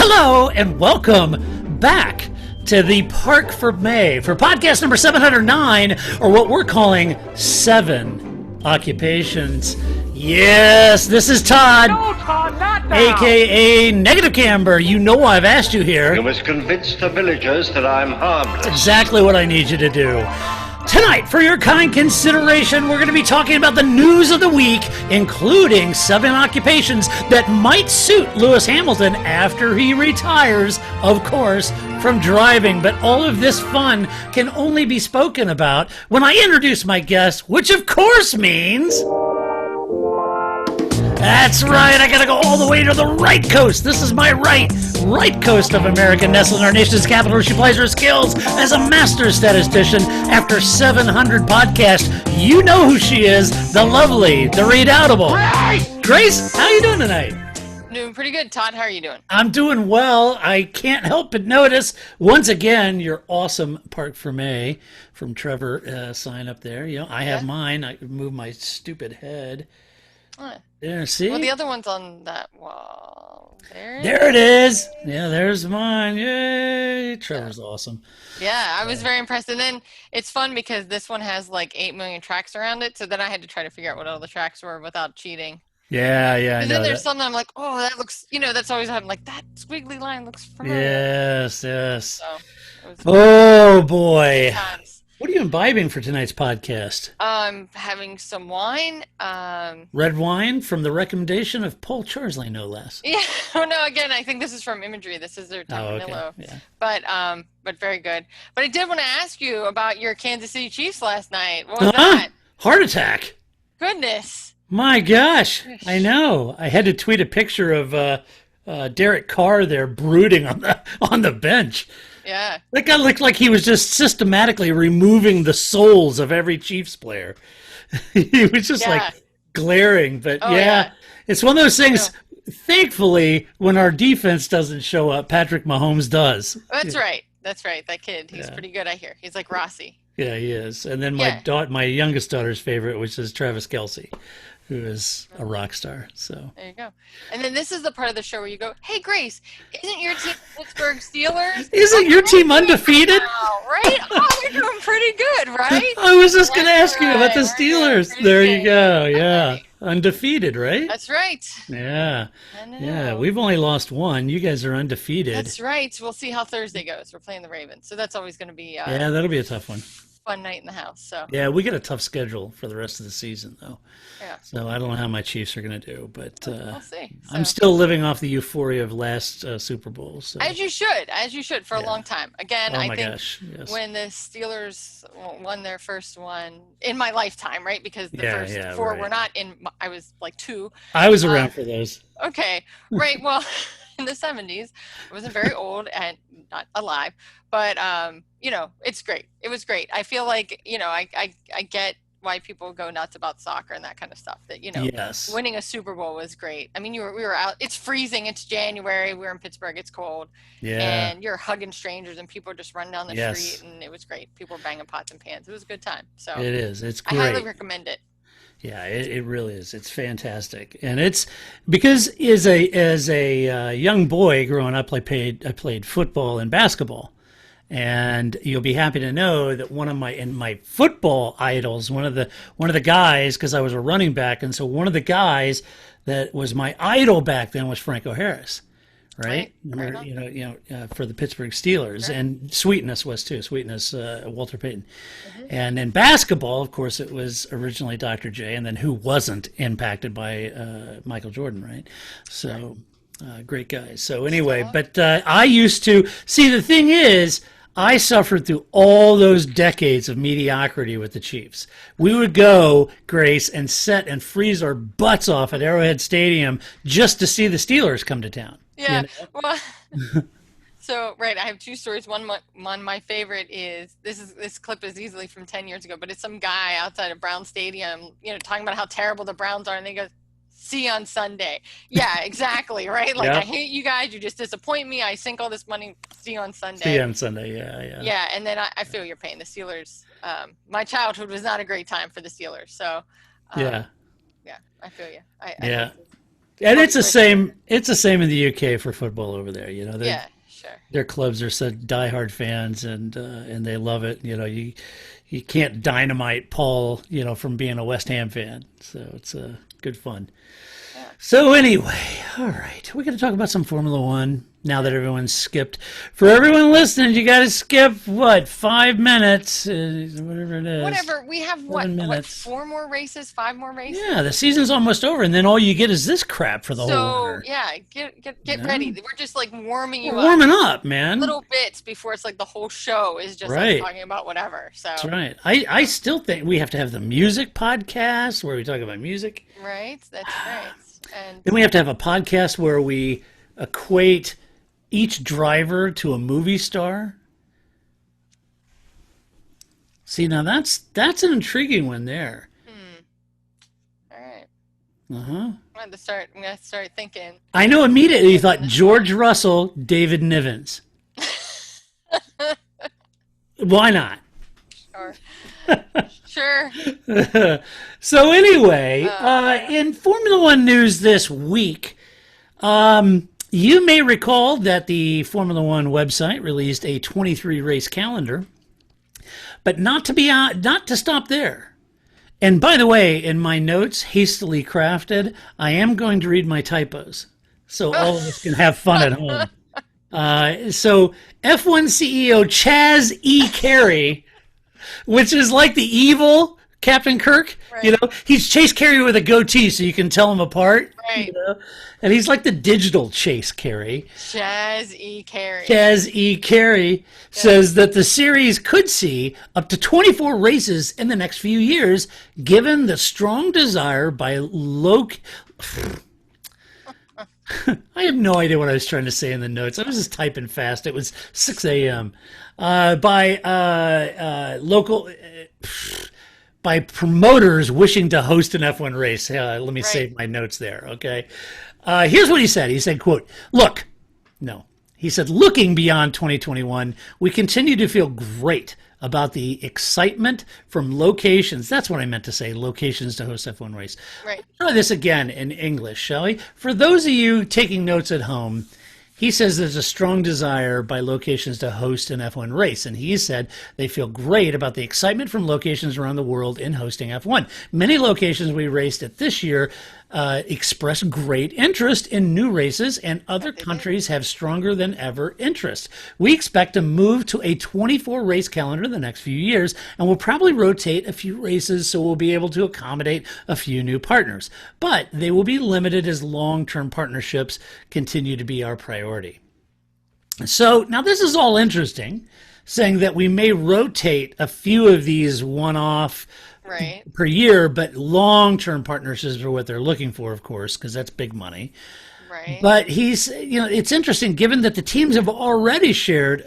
Hello and welcome back to the Parc Fermé for podcast number 709, or what we're calling 7 Occupations. Yes, this is Todd. No, Todd, not now. AKA Negative Camber. You know I've asked you here. You must convince the villagers that I'm harmless. That's exactly what I need you to do. Tonight, for your kind consideration, we're going to be talking about the news of the week, including 7 occupations that might suit Lewis Hamilton after he retires, of course, from driving. But all of this fun can only be spoken about when I introduce my guest, which of course means... That's right, I gotta go all the way to the right coast. This is my right coast of America, nestled in our nation's capital, where she applies her skills as a master statistician. After 700 podcasts, you know who she is, the lovely, the redoubtable Grace. How you doing tonight? Doing pretty good. Todd, how are you doing? I'm doing well. I can't help but notice, once again, your awesome Parc Fermé from Trevor sign up there. You know, I have mine. I move my stupid head. There, see? Well, the other one's on that wall. There it is. Yeah, there's mine. Yay. Trevor's awesome. Yeah, I was very impressed. And then it's fun because this one has like 8 million tracks around it. So then I had to try to figure out what all the tracks were without cheating. Yeah. And then there's something I'm like, oh, that looks, that's always happened. Like, that squiggly line looks familiar. Yes. So, oh, boy. What are you imbibing for tonight's podcast? Having some wine. Red wine from the recommendation of Paul Charsley, no less. Yeah. Oh, no, again, I think this is from Imagery. This is their Tempranillo. Okay. Yeah. But very good. But I did want to ask you about your Kansas City Chiefs last night. What was that? Heart attack. Goodness. My gosh. I know. I had to tweet a picture of Derek Carr there brooding on the bench. Yeah. That guy looked like he was just systematically removing the souls of every Chiefs player. He was just like glaring. But it's one of those things. Thankfully, when our defense doesn't show up, Patrick Mahomes does. That's right. That kid. He's pretty good, I hear. He's like Rossi. Yeah, he is. And then my youngest daughter's favorite, which is Travis Kelce, who is a rock star. So there you go. And then this is the part of the show where you go, "Hey, Grace, isn't your team Pittsburgh Steelers? Isn't your team undefeated? Now, right? Oh, they're doing pretty good, right?" I was just going to ask you about the Steelers. There you go. Yeah, undefeated, right? That's right. Yeah, yeah. We've only lost one. You guys are undefeated. That's right. We'll see how Thursday goes. We're playing the Ravens, so that's always going to be that'll be a tough one. Fun night in the house. So yeah, we get a tough schedule for the rest of the season, though. Yeah. So I don't know how my Chiefs are going to do, but we'll see. So, I'm still living off the euphoria of last Super Bowl. So. As you should for a long time. Again, I think yes. when the Steelers won their first one in my lifetime, right? Because the first 4 were not in. I was like 2. I was around for those. Okay, right. Well, in the 70s, I wasn't very old and not alive, but it's great. It was great. I feel like I get why people go nuts about soccer and that kind of stuff. That yes. Winning a Super Bowl was great. I mean, we were out. It's freezing. It's January. We're in Pittsburgh. It's cold. Yeah. And you're hugging strangers and people are just running down the street, and it was great. People were banging pots and pans. It was a good time. So it is. It's great. I highly recommend it. Yeah, it really is. It's fantastic, and it's because as a young boy growing up, I played football and basketball, and you'll be happy to know that one of my football idols, one of the guys, because I was a running back, and so one of the guys that was my idol back then was Franco Harris. Right? For the Pittsburgh Steelers. Sure. And Sweetness was too. Sweetness, Walter Payton. Mm-hmm. And in basketball, of course, it was originally Dr. J, and then who wasn't impacted by Michael Jordan, right? So, great guys. So anyway, but I used to, see, the thing is, I suffered through all those decades of mediocrity with the Chiefs. We would go, Grace, and set and freeze our butts off at Arrowhead Stadium just to see the Steelers come to town. Yeah, well, so I have 2 stories. One, my favorite is this clip is easily from 10 years ago, but it's some guy outside of Brown Stadium, talking about how terrible the Browns are, and they go, "See you on Sunday." Yeah, exactly, right? Like, I hate you guys. You just disappoint me. I sink all this money. See you on Sunday. See you on Sunday. Yeah. Yeah, and then I feel your pain. The Steelers. My childhood was not a great time for the Steelers, so. Yeah, I feel you. And it's the same. It's the same in the UK for football over there. Yeah, sure. Their clubs are so diehard fans, and they love it. You can't dynamite Paul, from being a West Ham fan. So it's good fun. Yeah. So anyway, all right, we're going to talk about some Formula One now that everyone's skipped. For everyone listening, you got to skip 5 minutes, whatever it is. Whatever. We have what 4 more races, 5 more races? Yeah, the season's almost over, and then all you get is this crap for the whole year. So yeah, get ready. We're just like warming you We're up. warming up, man. Little bits before it's like the whole show is just Right. like talking about whatever. So That's right. I still think we have to have the music podcast where we talk about music. right, that's right. And Then we have to have a podcast where we equate each driver to a movie star. See, now that's an intriguing one there. all right, Uh-huh. I'm gonna start thinking. I know immediately you thought George Russell, David Nivens. Why not? Or sure. So anyway, in Formula One news this week, you may recall that the Formula One website released a 23 race calendar, but not to stop there. And by the way, in my notes, hastily crafted, I am going to read my typos, so all of us can have fun at home. So F1 CEO Chaz E. Carey, which is like the evil Captain Kirk, Right. he's Chase Carey with a goatee, so you can tell him apart. Right. And he's like the digital Chase Carey. Chaz E. Carey. Chaz E. Carey says that the series could see up to 24 races in the next few years, given the strong desire by I have no idea what I was trying to say in the notes. I was just typing fast. It was 6 a.m. By promoters wishing to host an F1 race. Let me save my notes there, okay? Here's what he said. He said, quote, he said, looking beyond 2021, we continue to feel great about the excitement from locations. That's what I meant to say, locations to host F1 race. Right. Try this again in English, shall we? For those of you taking notes at home, he says there's a strong desire by locations to host an F1 race, and he said they feel great about the excitement from locations around the world in hosting F1. Many locations we raced at this year expressed great interest in new races, and other countries have stronger than ever interest. We expect to move to a 24-race calendar in the next few years, and we'll probably rotate a few races so we'll be able to accommodate a few new partners. But they will be limited as long-term partnerships continue to be our priority. So now this is all interesting, saying that we may rotate a few of these one-off per year, but long-term partnerships are what they're looking for, of course, because that's big money. Right. But it's interesting, given that the teams have already shared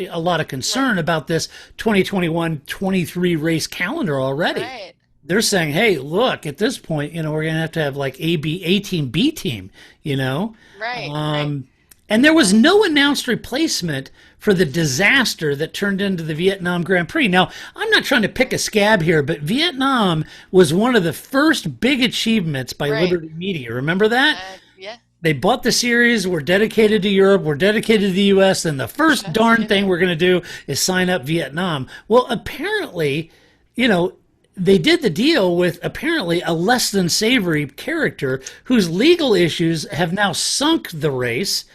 a lot of concern about this 2021 23 race calendar already. Right. They're saying, hey, look, at this point, we're going to have like A team, B team, Right. And there was no announced replacement for the disaster that turned into the Vietnam Grand Prix. Now, I'm not trying to pick a scab here, but Vietnam was one of the first big achievements by Liberty Media. Remember that? Yeah. They bought the series, were dedicated to Europe, were dedicated to the U.S., and the first darn thing we're going to do is sign up Vietnam. Well, apparently, they did the deal with apparently a less than savory character whose legal issues have now sunk the race.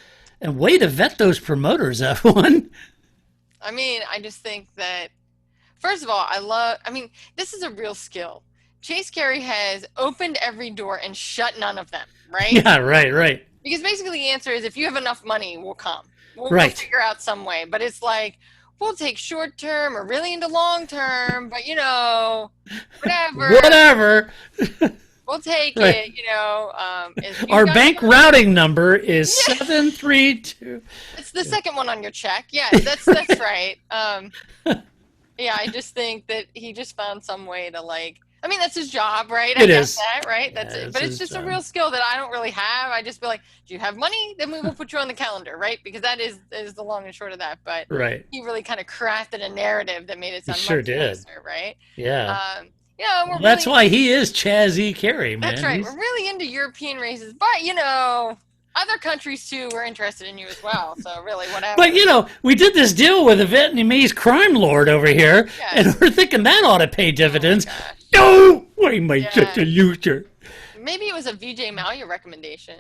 And way to vet those promoters, F1. I mean, I just think that, first of all, this is a real skill. Chase Carey has opened every door and shut none of them, right? Yeah, right. Because basically the answer is if you have enough money, we'll come. We'll figure out some way. But it's like, we'll take short term or really into long term, but Whatever. We'll take it, Our bank routing number is 732. It's the second one on your check. Yeah, that's right. I just think that he just found some way to that's his job, right? I guess that, right? That's it. But it's just a real skill that I don't really have. I just be like, do you have money? Then we will put you on the calendar, right? Because that is the long and short of that. But he really kind of crafted a narrative that made it sound much nicer, right? Yeah. That's why he is Chaz E. Carey, man. That's right. We're really into European races, but other countries too were interested in you as well. So really, whatever. But we did this deal with a Vietnamese crime lord over here, and we're thinking that ought to pay dividends. No, why am I such a loser? Maybe it was a VJ Malia recommendation.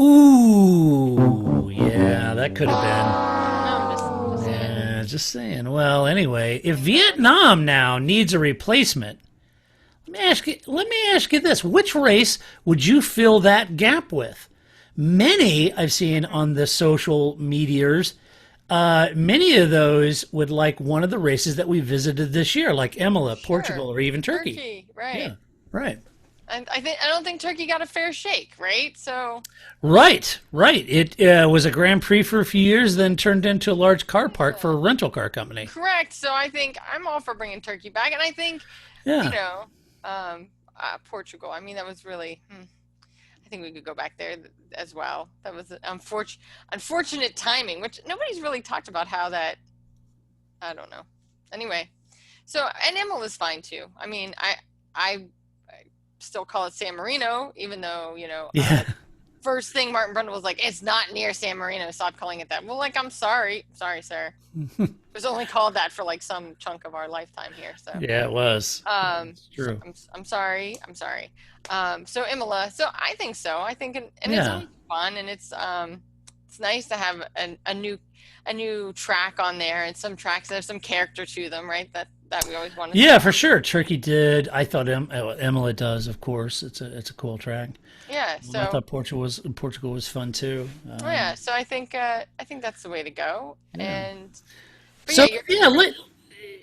Ooh, yeah, that could have been. No, I'm just saying. Yeah, just saying. Well, anyway, if Vietnam now needs a replacement, let me ask you this: which race would you fill that gap with? Many I've seen on the social meteors, many of those would like one of the races that we visited this year, like Imola, Portugal, or even Turkey. Right? Yeah, right. And I don't think Turkey got a fair shake, right? So. Right. It was a Grand Prix for a few years, then turned into a large car park for a rental car company. Correct. So I think I'm all for bringing Turkey back, and I think, Portugal. I mean, that was really. I think we could go back there as well. That was unfortunate timing, which nobody's really talked about how that. I don't know. Anyway, so and Imola's fine too. I mean, I still call it San Marino, even though first thing Martin Brundle was like, it's not near San Marino. Stop calling it that. Well, I'm sorry, sir. It was only called that for some chunk of our lifetime here. So yeah, it was. It's true. So I'm sorry. So Imola. So I think so. I think it's always fun, and it's nice to have a new track on there, and some tracks that have some character to them, right? That we always wanted. Yeah, for sure. Turkey did. I thought Imola does. Of course, it's a cool track. Yeah. So I thought Portugal was fun too. So I think that's the way to go. Yeah. And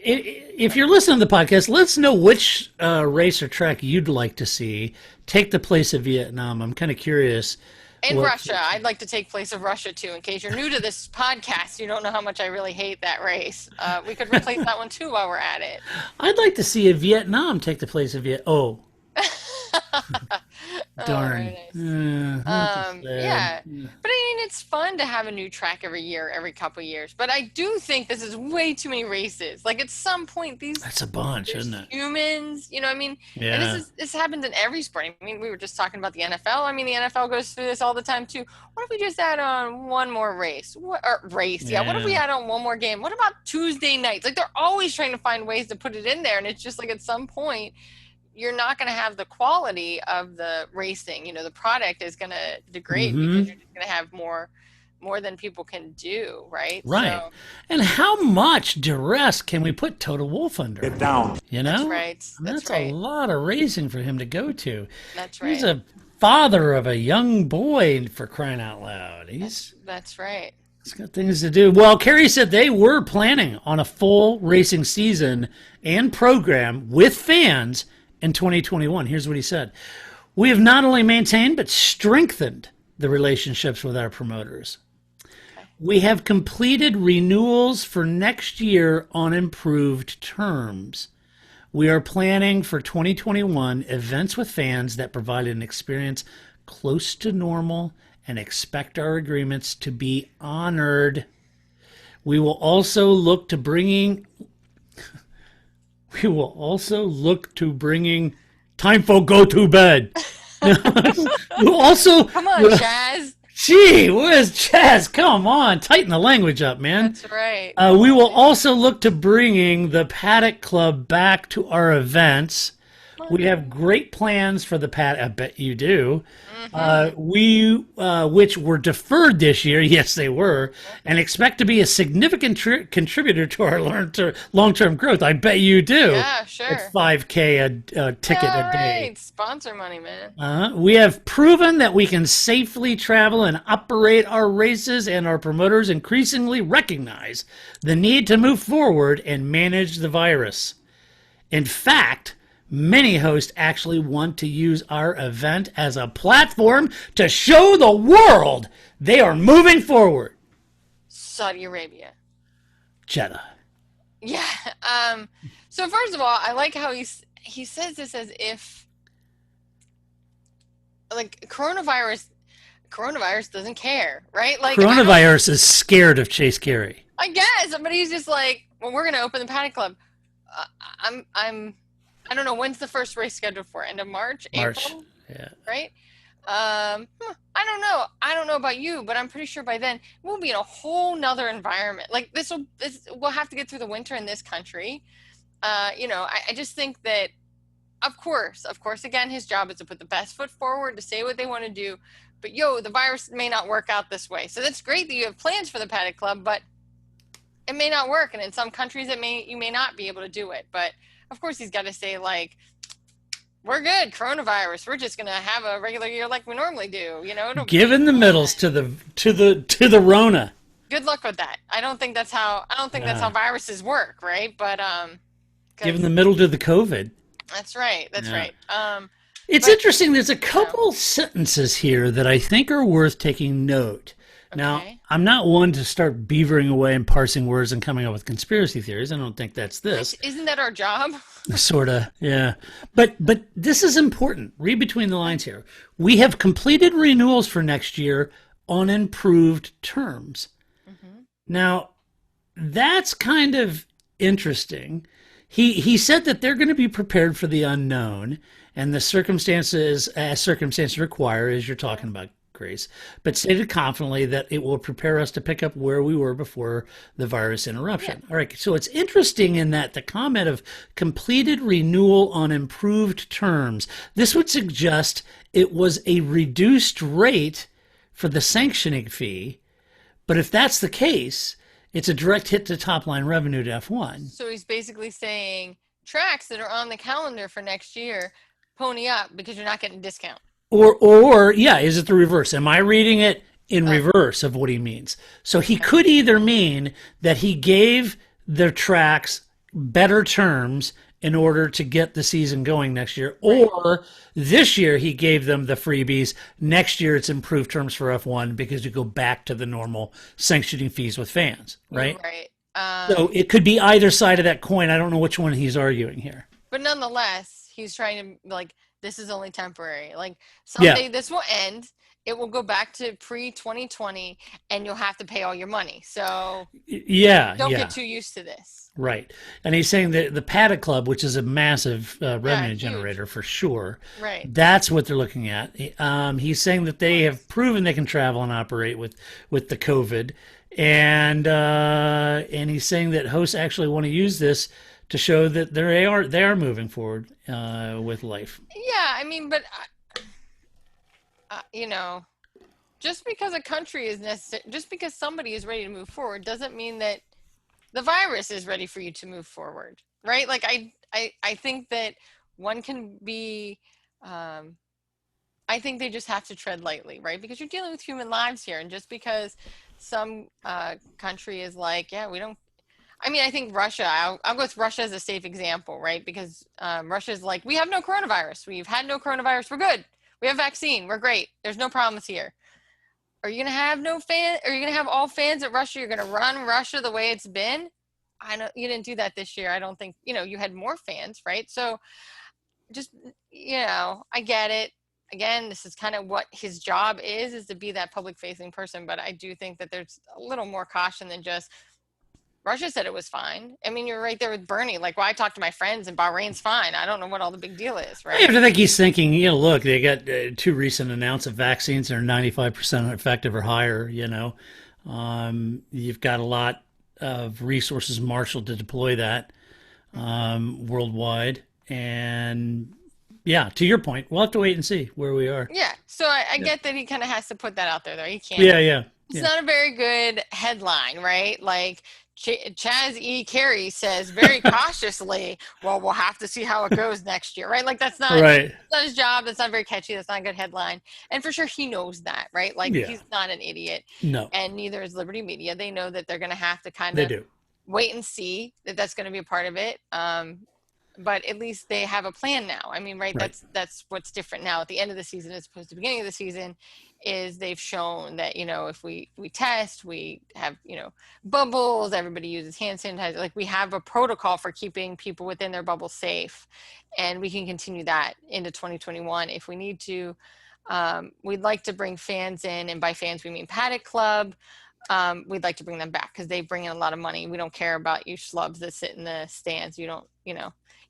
if you're listening to the podcast, let us know which race or track you'd like to see take the place of Vietnam. I'm kind of curious. And Russia. I'd like to take place of Russia, too. In case you're new to this podcast, you don't know how much I really hate that race. We could replace that one, too, while we're at it. I'd like to see Vietnam take the place of Vietnam. Darn. Yeah. But I mean, it's fun to have a new track every year, every couple of years. But I do think this is way too many races. At some point, that's a bunch, isn't it? Humans, I mean, yeah. And this happens in every sport. I mean, we were just talking about the NFL. I mean, the NFL goes through this all the time too. What if we just add on one more race? What if we add on one more game? What about Tuesday nights? They're always trying to find ways to put it in there, and it's just at some point, you're not going to have the quality of the racing. The product is going to degrade because you're just going to have more than people can do, right? Right. So, and how much duress can we put Toto Wolff under? Get down. That's right. That's a lot of racing for him to go to. That's right. He's a father of a young boy, for crying out loud. That's right. He's got things to do. Well, Kerry said they were planning on a full racing season and program with fans in 2021. Here's what he said. We have not only maintained but strengthened the relationships with our promoters. We have completed renewals for next year on improved terms. We are planning for 2021 events with fans that provide an experience close to normal and expect our agreements to be honored. We will also look to bringing time for go to bed. We'll also come on, Chaz. Gee, where's Chaz? Come on, tighten the language up, man. That's right. We will also look to bringing the Paddock Club back to our events. We have great plans for the Paddock. I bet you do. Which were deferred this year. Yes, they were, and expect to be a significant contributor to our long-term growth. I bet you do. Yeah, sure. At $5K a ticket a day. Right. Sponsor money, man. We have proven that we can safely travel and operate our races, and our promoters increasingly recognize the need to move forward and manage the virus. In fact, many hosts actually want to use our event as a platform to show the world they are moving forward. Saudi Arabia. Jeddah. Yeah. So first of all, I like how he says this as if coronavirus doesn't care, right? Coronavirus is scared of Chase Carey. I guess, but he's just we're going to open the Paddock Club. I don't know, when's the first race scheduled for? End of March? March. April? Yeah. Right? I don't know. I don't know about you, but I'm pretty sure by then we'll be in a whole nother environment. Like we'll have to get through the winter in this country. I just think that, of course, again, his job is to put the best foot forward, to say what they want to do. But the virus may not work out this way. So that's great that you have plans for the Paddock Club, but it may not work. And in some countries, you may not be able to do it. But of course, he's got to say, like, we're good, coronavirus. We're just gonna have a regular year like we normally do. Giving the medals to the Rona. Good luck with that. I don't think that's how viruses work, right? But giving the medal to the COVID. That's right. Right. It's interesting. There's a couple sentences here that I think are worth taking note. Now, I'm not one to start beavering away and parsing words and coming up with conspiracy theories. I don't think that's this. Isn't that our job? Sort of, yeah. But this is important. Read between the lines here. We have completed renewals for next year on improved terms. Mm-hmm. Now, that's kind of interesting. He said that they're going to be prepared for the unknown and the circumstances as circumstances require, as you're talking about, Grace, but stated confidently that it will prepare us to pick up where we were before the virus interruption. Yeah. All right, so it's interesting in that the comment of completed renewal on improved terms, this would suggest it was a reduced rate for the sanctioning fee, but if that's the case, it's a direct hit to top line revenue to F1. So he's basically saying tracks that are on the calendar for next year, pony up because you're not getting a discount. Or is it the reverse? Am I reading it in reverse of what he means? So he could either mean that he gave the tracks better terms in order to get the season going next year, or this year he gave them the freebies. Next year it's improved terms for F1 because you go back to the normal sanctioning fees with fans, right? Right. So it could be either side of that coin. I don't know which one he's arguing here. But nonetheless, he's trying to, like, this is only temporary. Like, someday this will end. It will go back to pre-2020, and you'll have to pay all your money. So don't get too used to this. Right. And he's saying that the Paddock Club, which is a massive revenue generator for sure, that's what they're looking at. He's saying that they have proven they can travel and operate with the COVID. And he's saying that hosts actually want to use this to show that they are moving forward with life. Yeah, I mean, but just because a country is necessary, just because somebody is ready to move forward, doesn't mean that the virus is ready for you to move forward, right? Like I think that one can be. I think they just have to tread lightly, right? Because you're dealing with human lives here, and just because some country is like, we don't. I mean, I think Russia, I'll go with Russia as a safe example, right? Because Russia's like, we have no coronavirus. We've had no coronavirus. We're good. We have vaccine. We're great. There's no problems here. Are you going to have no fan? Are you going to have all fans at Russia? You're going to run Russia the way it's been? I know you didn't do that this year. I don't think, you had more fans, right? So just, I get it. Again, this is kind of what his job is to be that public facing person. But I do think that there's a little more caution than just, Russia said it was fine. I mean, you're right there with Bernie. Like, I talk to my friends and Bahrain's fine. I don't know what all the big deal is, right? I think he's thinking, look, they got two recent announced vaccines that are 95% effective or higher, You've got a lot of resources marshaled to deploy that worldwide. And, to your point, we'll have to wait and see where we are. Yeah, so I get that he kind of has to put that out there, though. He can't. Yeah. It's not a very good headline, right? Like, Chaz E. Carey says very cautiously, well, we'll have to see how it goes next year, right? Like, that's not, that's not his job. That's not very catchy. That's not a good headline. And for sure, he knows that, right? Like, he's not an idiot. No. And neither is Liberty Media. They know that they're going to have to kind of wait and see that that's going to be a part of it. But at least they have a plan now. I mean, right? That's what's different now at the end of the season as opposed to the beginning of the season, is they've shown that, if we test, we have, bubbles, everybody uses hand sanitizer. Like, we have a protocol for keeping people within their bubble safe, and we can continue that into 2021 if we need to. We'd like to bring fans in, and by fans we mean Paddock Club. we'd like to bring them back because they bring in a lot of money. We don't care about you schlubs that sit in the stands. You don't,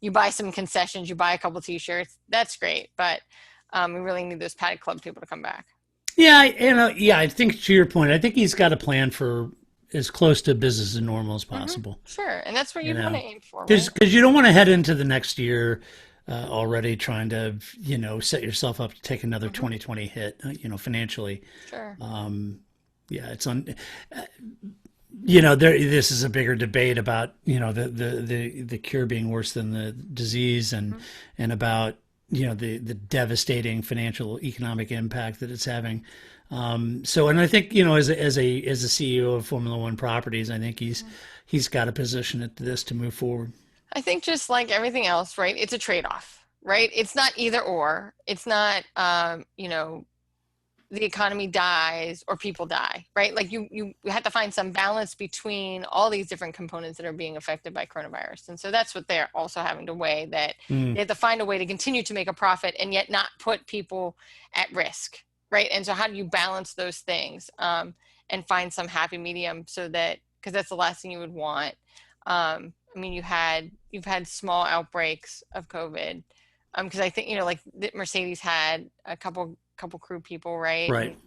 you buy some concessions, you buy a couple t-shirts. That's great. But we really need those Paddock Club people to come back. Yeah. I think to your point, I think he's got a plan for as close to business as normal as possible. Sure. And that's what you want to aim for. Because you don't want to head into the next year already trying to, set yourself up to take another 2020 hit, financially. Sure. It's this is a bigger debate about, the cure being worse than the disease and about, the devastating financial economic impact that it's having. And I think, as a CEO of Formula One Properties, I think he's got a position at this to move forward. I think just like everything else, right? It's a trade-off, right? It's not either or. It's not, the economy dies or people die, right? Like you have to find some balance between all these different components that are being affected by coronavirus. And so that's what they're also having to weigh, that they have to find a way to continue to make a profit and yet not put people at risk, right? And so how do you balance those things and find some happy medium so that, because that's the last thing you would want. You've had small outbreaks of COVID because I think, like Mercedes had a couple crew people, right? Right.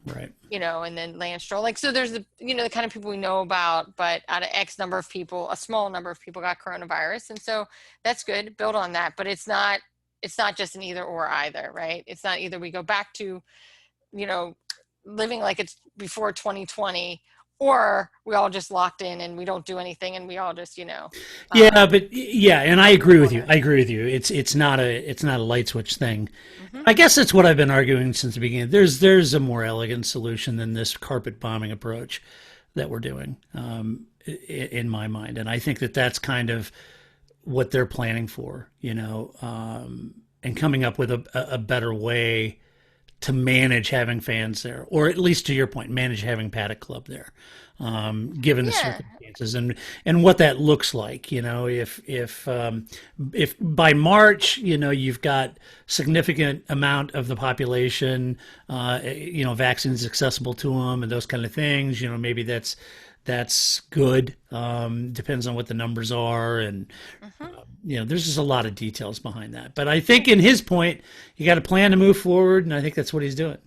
And then Lance Stroll. Like, so there's the kind of people we know about, but out of X number of people, a small number of people got coronavirus. And so that's good, build on that, but it's not just an either or either, right? It's not either we go back to, living like it's before 2020, or we all just locked in and we don't do anything and we all just, and I agree with you. It's not a light switch thing. I guess that's what I've been arguing since the beginning. There's a more elegant solution than this carpet bombing approach that we're doing, in my mind. And I think that's kind of what they're planning for, and coming up with a better way to manage having fans there, or at least to your point, manage having Paddock Club there, given the circumstances and what that looks like. If by March, you've got significant amount of the population, vaccines accessible to them and those kind of things, maybe that's good. Depends on what the numbers are. And, there's just a lot of details behind that. But I think in his point, you got a plan to move forward. And I think that's what he's doing.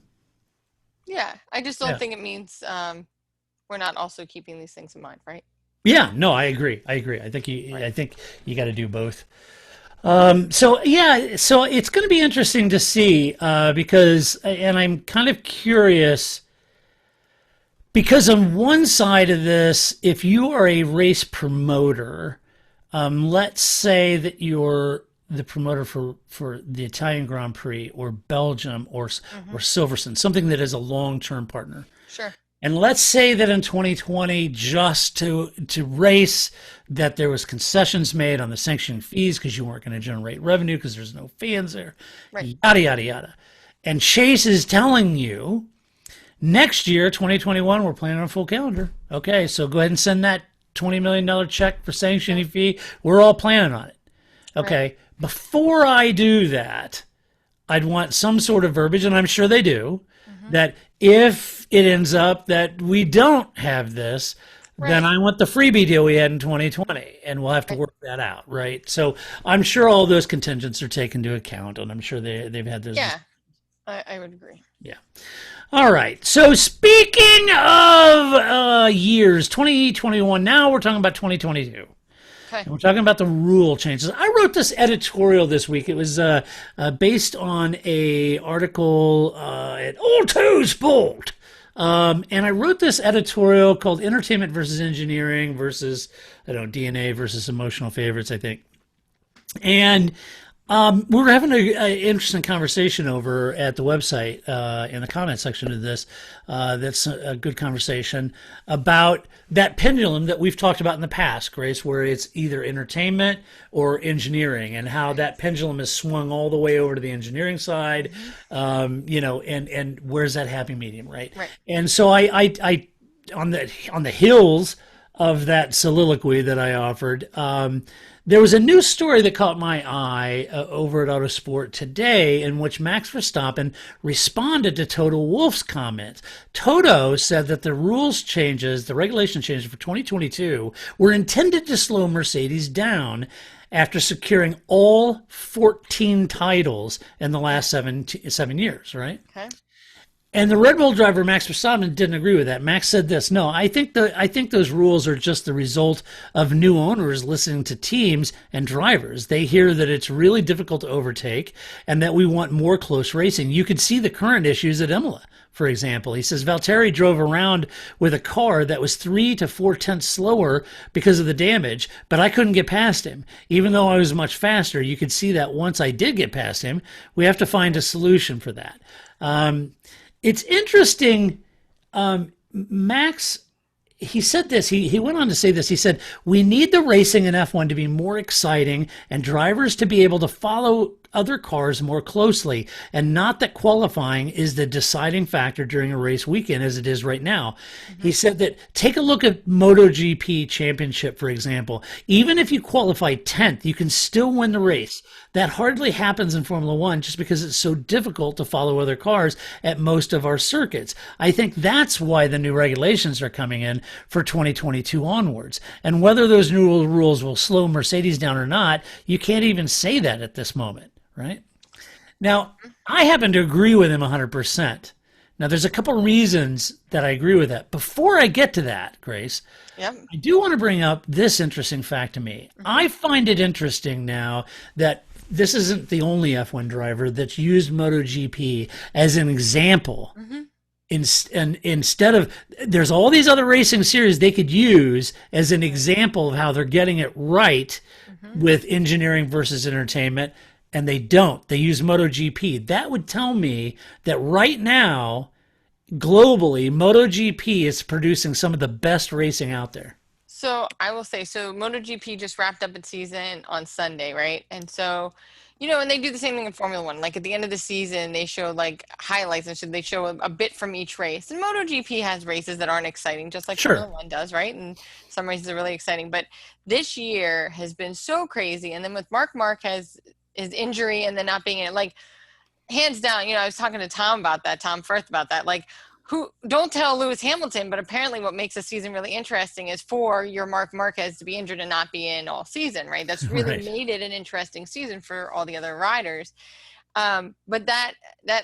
Yeah. I just don't think it means we're not also keeping these things in mind, right? Yeah, no, I agree. I think you got to do both. So it's going to be interesting to see because I'm kind of curious. Because on one side of this, if you are a race promoter, let's say that you're the promoter for the Italian Grand Prix or Belgium or Silverstone, something that is a long-term partner. Sure. And let's say that in 2020, just to race, that there was concessions made on the sanctioning fees because you weren't going to generate revenue because there's no fans there, yada, yada, yada. And Chase is telling you, next year, 2021, we're planning on a full calendar. Okay, so go ahead and send that $20 million check for sanctioning fee. We're all planning on it. Okay, right. Before I do that, I'd want some sort of verbiage, and I'm sure they do, that if it ends up that we don't have this, then I want the freebie deal we had in 2020, and we'll have to work that out, right? So I'm sure all those contingents are taken into account, and I'm sure they've had those. Yeah, I would agree. Yeah. All right. So speaking of years, 2021, now we're talking about 2022. Okay. And we're talking about the rule changes. I wrote this editorial this week. It was based on an article at Old Two Sport. And I wrote this editorial called Entertainment versus Engineering versus, DNA versus Emotional Favorites, I think. And we were having an interesting conversation over at the website in the comment section of this. That's a good conversation about that pendulum that we've talked about in the past, Grace, where it's either entertainment or engineering, and how that pendulum has swung all the way over to the engineering side, and where's that happy medium, right? And so I on the hills of that soliloquy that I offered, there was a news story that caught my eye over at Autosport today in which Max Verstappen responded to Toto Wolff's comments. Toto said that the rules changes, the regulation changes for 2022 were intended to slow Mercedes down after securing all 14 titles in the last 7 years, right? Okay. And the Red Bull driver, Max Verstappen, didn't agree with that. Max said this: "No, I think those rules are just the result of new owners listening to teams and drivers. They hear that it's really difficult to overtake and that we want more close racing. You could see the current issues at Imola, for example." He says Valtteri drove around with a car that was 3 to 4 tenths slower because of the damage, but I couldn't get past him. Even though I was much faster, you could see that once I did get past him, we have to find a solution for that. It's interesting. Max, he said this. He went on to say this. He said, "We need the racing in F1 to be more exciting and drivers to be able to follow other cars more closely, and not that qualifying is the deciding factor during a race weekend as it is right now." Mm-hmm. He said that, take a look at MotoGP championship, for example. Even if you qualify 10th, you can still win the race. That hardly happens in Formula One just because it's so difficult to follow other cars at most of our circuits. I think that's why the new regulations are coming in for 2022 onwards. And whether those new rules will slow Mercedes down or not, you can't even say that at this moment. Right? Now, I happen to agree with him 100%. Now, there's a couple reasons that I agree with that. Before I get to that, Grace, I do want to bring up this interesting fact to me. Mm-hmm. I find it interesting now that this isn't the only F1 driver that's used MotoGP as an example. Mm-hmm. Instead of, there's all these other racing series they could use as an example of how they're getting it right with engineering versus entertainment. And they don't. They use MotoGP. That would tell me that right now, globally, MotoGP is producing some of the best racing out there. So I will say, MotoGP just wrapped up its season on Sunday, right? And so, and they do the same thing in Formula One. Like at the end of the season, they show like highlights and they show a bit from each race. And MotoGP has races that aren't exciting, just like Formula One does, right? And some races are really exciting. But this year has been so crazy. And then with Marc Marquez, his injury and then not being in it, like hands down, I was talking to Tom Firth about that. Like, don't tell Lewis Hamilton, but apparently what makes the season really interesting is for your Marc Marquez to be injured and not be in all season, right? That's really made it an interesting season for all the other riders. But that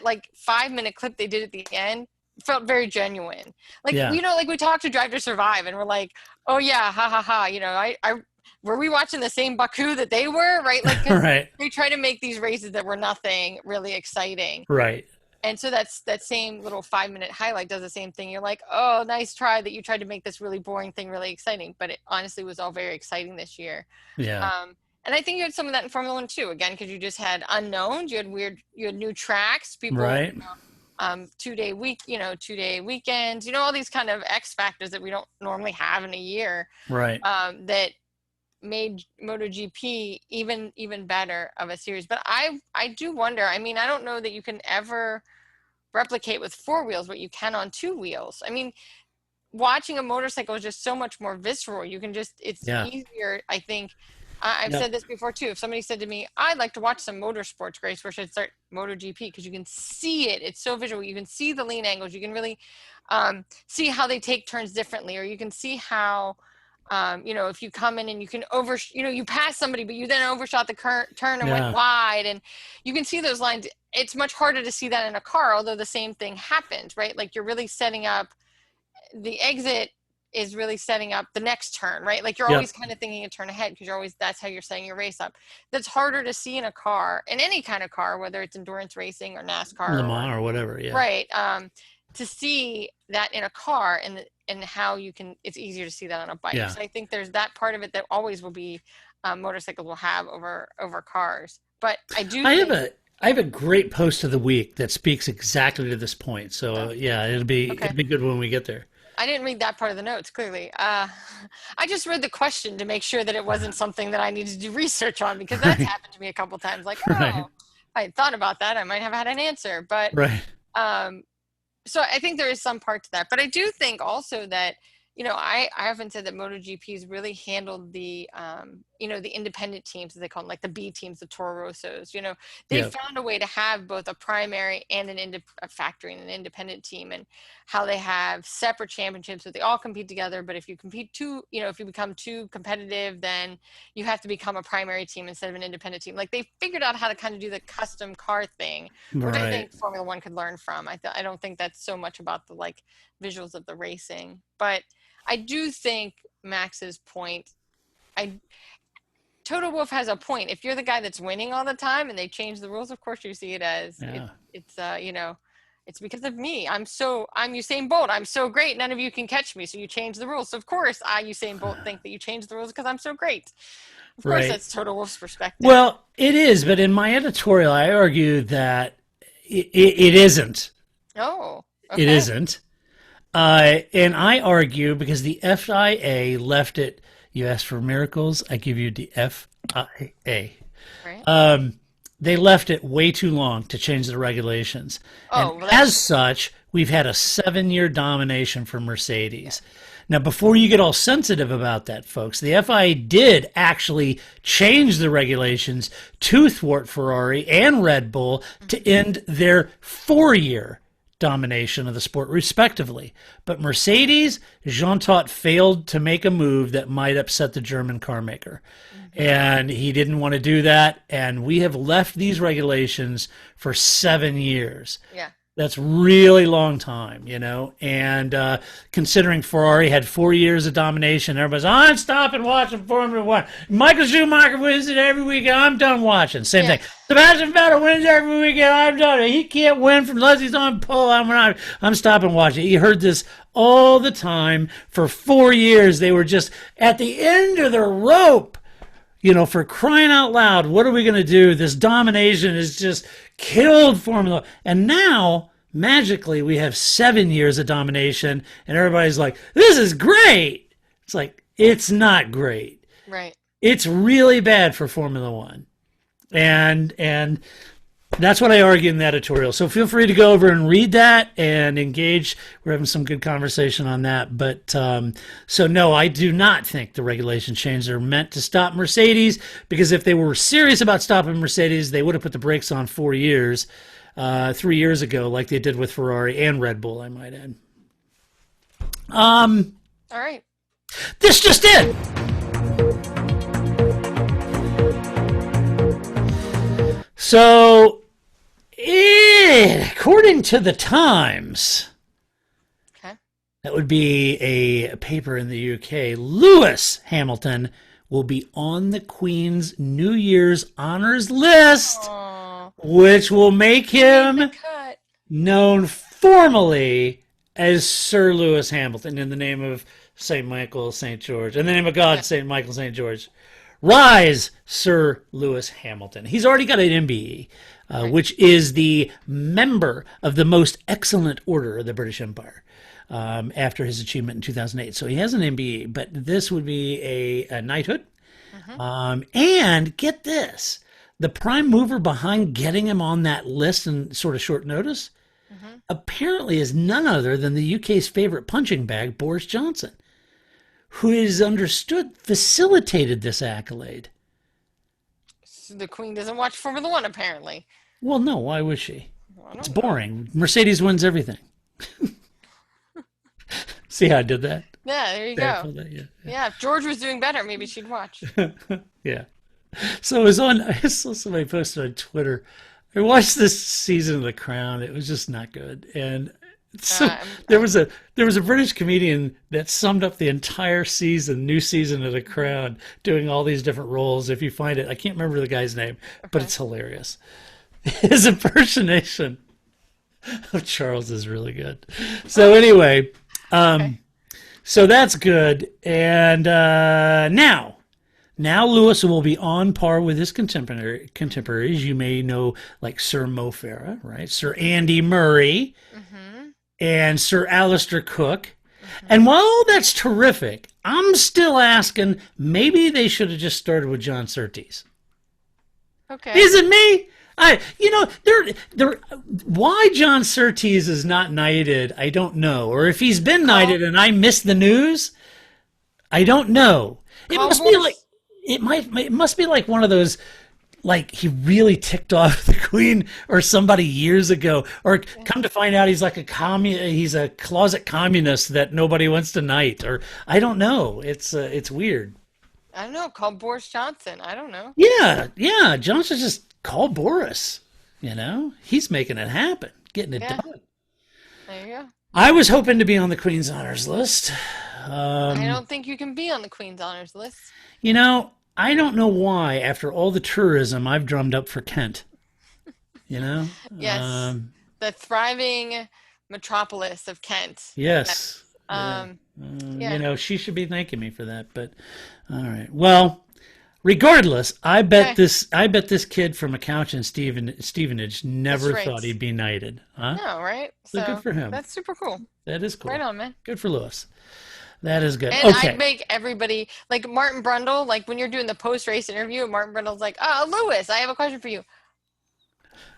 like 5-minute clip they did at the end felt very genuine. Like, like we talked to Drive to Survive and we're like, oh yeah, ha ha ha. I were we watching the same Baku that they were, right? Like, they try to make these races that were nothing really exciting. Right. And so that same little 5-minute highlight does the same thing. You're like, oh, nice try that you tried to make this really boring thing really exciting. But it honestly was all very exciting this year. Yeah. And I think you had some of that in Formula One too, again, because you just had unknowns, you had new tracks, people, 2-day weekends, all these kind of X factors that we don't normally have in a year. Right. That made MotoGP even better of a series. But I do wonder, I don't know that you can ever replicate with 4 wheels what you can on 2 wheels. Watching a motorcycle is just so much more visceral. You can just, it's easier, I think. I've said this before too. If somebody said to me, I'd like to watch some motorsports, Grace, where should I start MotoGP? Because you can see it. It's so visual. You can see the lean angles. You can really see how they take turns differently, or you can see how, if you come in and you can you pass somebody, but you then overshot the turn and went wide, and you can see those lines. It's much harder to see that in a car, although the same thing happens, right? Like you're really setting up, the exit is really setting up the next turn, right? Like you're always kind of thinking a turn ahead because that's how you're setting your race up. That's harder to see in a car, in any kind of car, whether it's endurance racing or NASCAR Le Mans or whatever. Yeah. Right. To see that in a car and how it's easier to see that on a bike. Yeah. So I think there's that part of it that always will be motorcycles will have over cars. But I have a great post of the week that speaks exactly to this point. So it'll be good when we get there. I didn't read that part of the notes, clearly. I just read the question to make sure that it wasn't something that I needed to do research on, because that's happened to me a couple times. Like, I had thought about that. I might have had an answer. But so I think there is some part to that. But I do think also that I often said that MotoGP's really handled the, the independent teams, as they call them, like the B teams, the Toro Rossos. They found a way to have both a primary and a factory and an independent team, and how they have separate championships, but they all compete together. But if you if you become too competitive, then you have to become a primary team instead of an independent team. Like, they figured out how to kind of do the custom car thing, which I think Formula One could learn from. I don't think that's so much about the visuals of the racing, but I do think Max's point, Toto Wolff has a point. If you're the guy that's winning all the time and they change the rules, of course you see it as it's because of me. I'm Usain Bolt. I'm so great. None of you can catch me. So you change the rules. So of course Usain Bolt, think that you changed the rules because I'm so great. Of course, that's Toto Wolff's perspective. Well, it is, but in my editorial, I argue that it isn't. Oh, okay. It isn't. And I argue because the FIA left it. You asked for miracles, I give you the FIA. Right. They left it way too long to change the regulations. As such, we've had a 7-year domination for Mercedes. Now, before you get all sensitive about that, folks, the FIA did actually change the regulations to thwart Ferrari and Red Bull to end their 4-year domination of the sport, respectively. But Mercedes, Jean Todt failed to make a move that might upset the German car maker. And he didn't want to do that. And we have left these regulations for 7 years. Yeah. That's really long time, and considering Ferrari had 4 years of domination, everybody's, I'm stopping watching Formula One. Michael Schumacher wins it every weekend. I'm done watching. Same thing. Sebastian Vettel wins every weekend. I'm done. He can't win unless he's on pole. I'm stopping watching. You heard this all the time. For 4 years, they were just at the end of the rope. For crying out loud, what are we going to do? This domination has just killed Formula. And now, magically, we have 7 years of domination, and everybody's like, this is great. It's like, it's not great. Right. It's really bad for Formula One. And that's what I argue in the editorial. So feel free to go over and read that and engage. We're having some good conversation on that. But so no, I do not think the regulation changes are meant to stop Mercedes, because if they were serious about stopping Mercedes, they would have put the brakes on 4 years, 3 years ago, like they did with Ferrari and Red Bull, I might add. All right. This just in. So, according to the Times, that would be a paper in the UK, Lewis Hamilton will be on the Queen's New Year's honors list, which will make him known formally as Sir Lewis Hamilton, in the name of St. Michael, St. George, in the name of God, St. Michael, St. George. Rise, Sir Lewis Hamilton. He's already got an MBE, which is the member of the most excellent order of the British Empire, after his achievement in 2008. So he has an MBE, but this would be a knighthood. And get this, the prime mover behind getting him on that list in sort of short notice apparently is none other than the UK's favorite punching bag, Boris Johnson, who is understood facilitated this accolade. So the Queen doesn't watch Formula One, apparently. Well, no, why would she? It's boring. Mercedes wins everything. See how I did that? Yeah, there you go. Yeah, if George was doing better, maybe she'd watch. Yeah. So I saw somebody posted on Twitter, I watched this season of The Crown. It was just not good. And so there was a British comedian that summed up the entire new season of The Crown, doing all these different roles. If you find it, I can't remember the guy's name, but it's hilarious. His impersonation of Charles is really good. So anyway, so that's good. And now Lewis will be on par with his contemporaries. You may know, like Sir Mo Farah, right? Sir Andy Murray. And Sir Alistair Cook. And while all that's terrific, I'm still asking, maybe they should have just started with John Surtees. Okay. Is it me? Why John Surtees is not knighted, I don't know. Or if he's been knighted and I missed the news, I don't know. It must be like one of those, like he really ticked off the Queen or somebody years ago, or come to find out he's like he's a closet communist that nobody wants to knight, or I don't know. It's weird. I don't know. Call Boris Johnson. I don't know. Yeah. Johnson just called Boris. He's making it happen, getting it done. There you go. I was hoping to be on the Queen's Honors List. I don't think you can be on the Queen's Honors List. I don't know why, after all the tourism I've drummed up for Kent. Yes. The thriving metropolis of Kent. Yes. Yeah. She should be thanking me for that, but all right. Well, regardless, I bet this kid from a couch in Stevenage never thought he'd be knighted. Huh? No, right? So good for him. That's super cool. That is cool. Right on, man. Good for Lewis. That is good. And okay. I'd make everybody, like Martin Brundle, like when you're doing the post-race interview, Martin Brundle's like, Lewis, I have a question for you.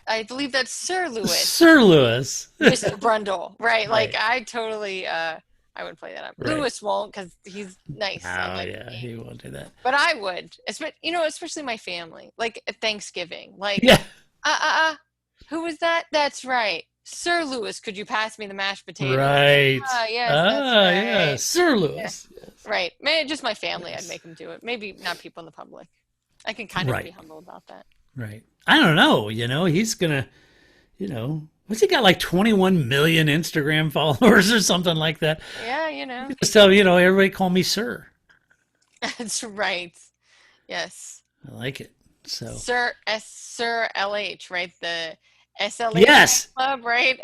I believe that's Sir Lewis. Sir Lewis. Mr. Brundle, right? Like, I totally, I would play that up. Right. Lewis won't because he's nice. Yeah, he won't do that. But I would, especially my family, like at Thanksgiving. Like, who was that? That's right. Sir Lewis, could you pass me the mashed potatoes? Right. Yes, that's right. Yeah, Sir Lewis. Yeah. Yes. Right. Maybe just my family, I'd make them do it. Maybe not people in the public. I can kind of be humble about that. Right. I don't know. He's going to, what's he got, like 21 million Instagram followers or something like that? Yeah, Just tell everybody call me Sir. That's right. Yes. I like it. So Sir LH, right? The SLH club, right?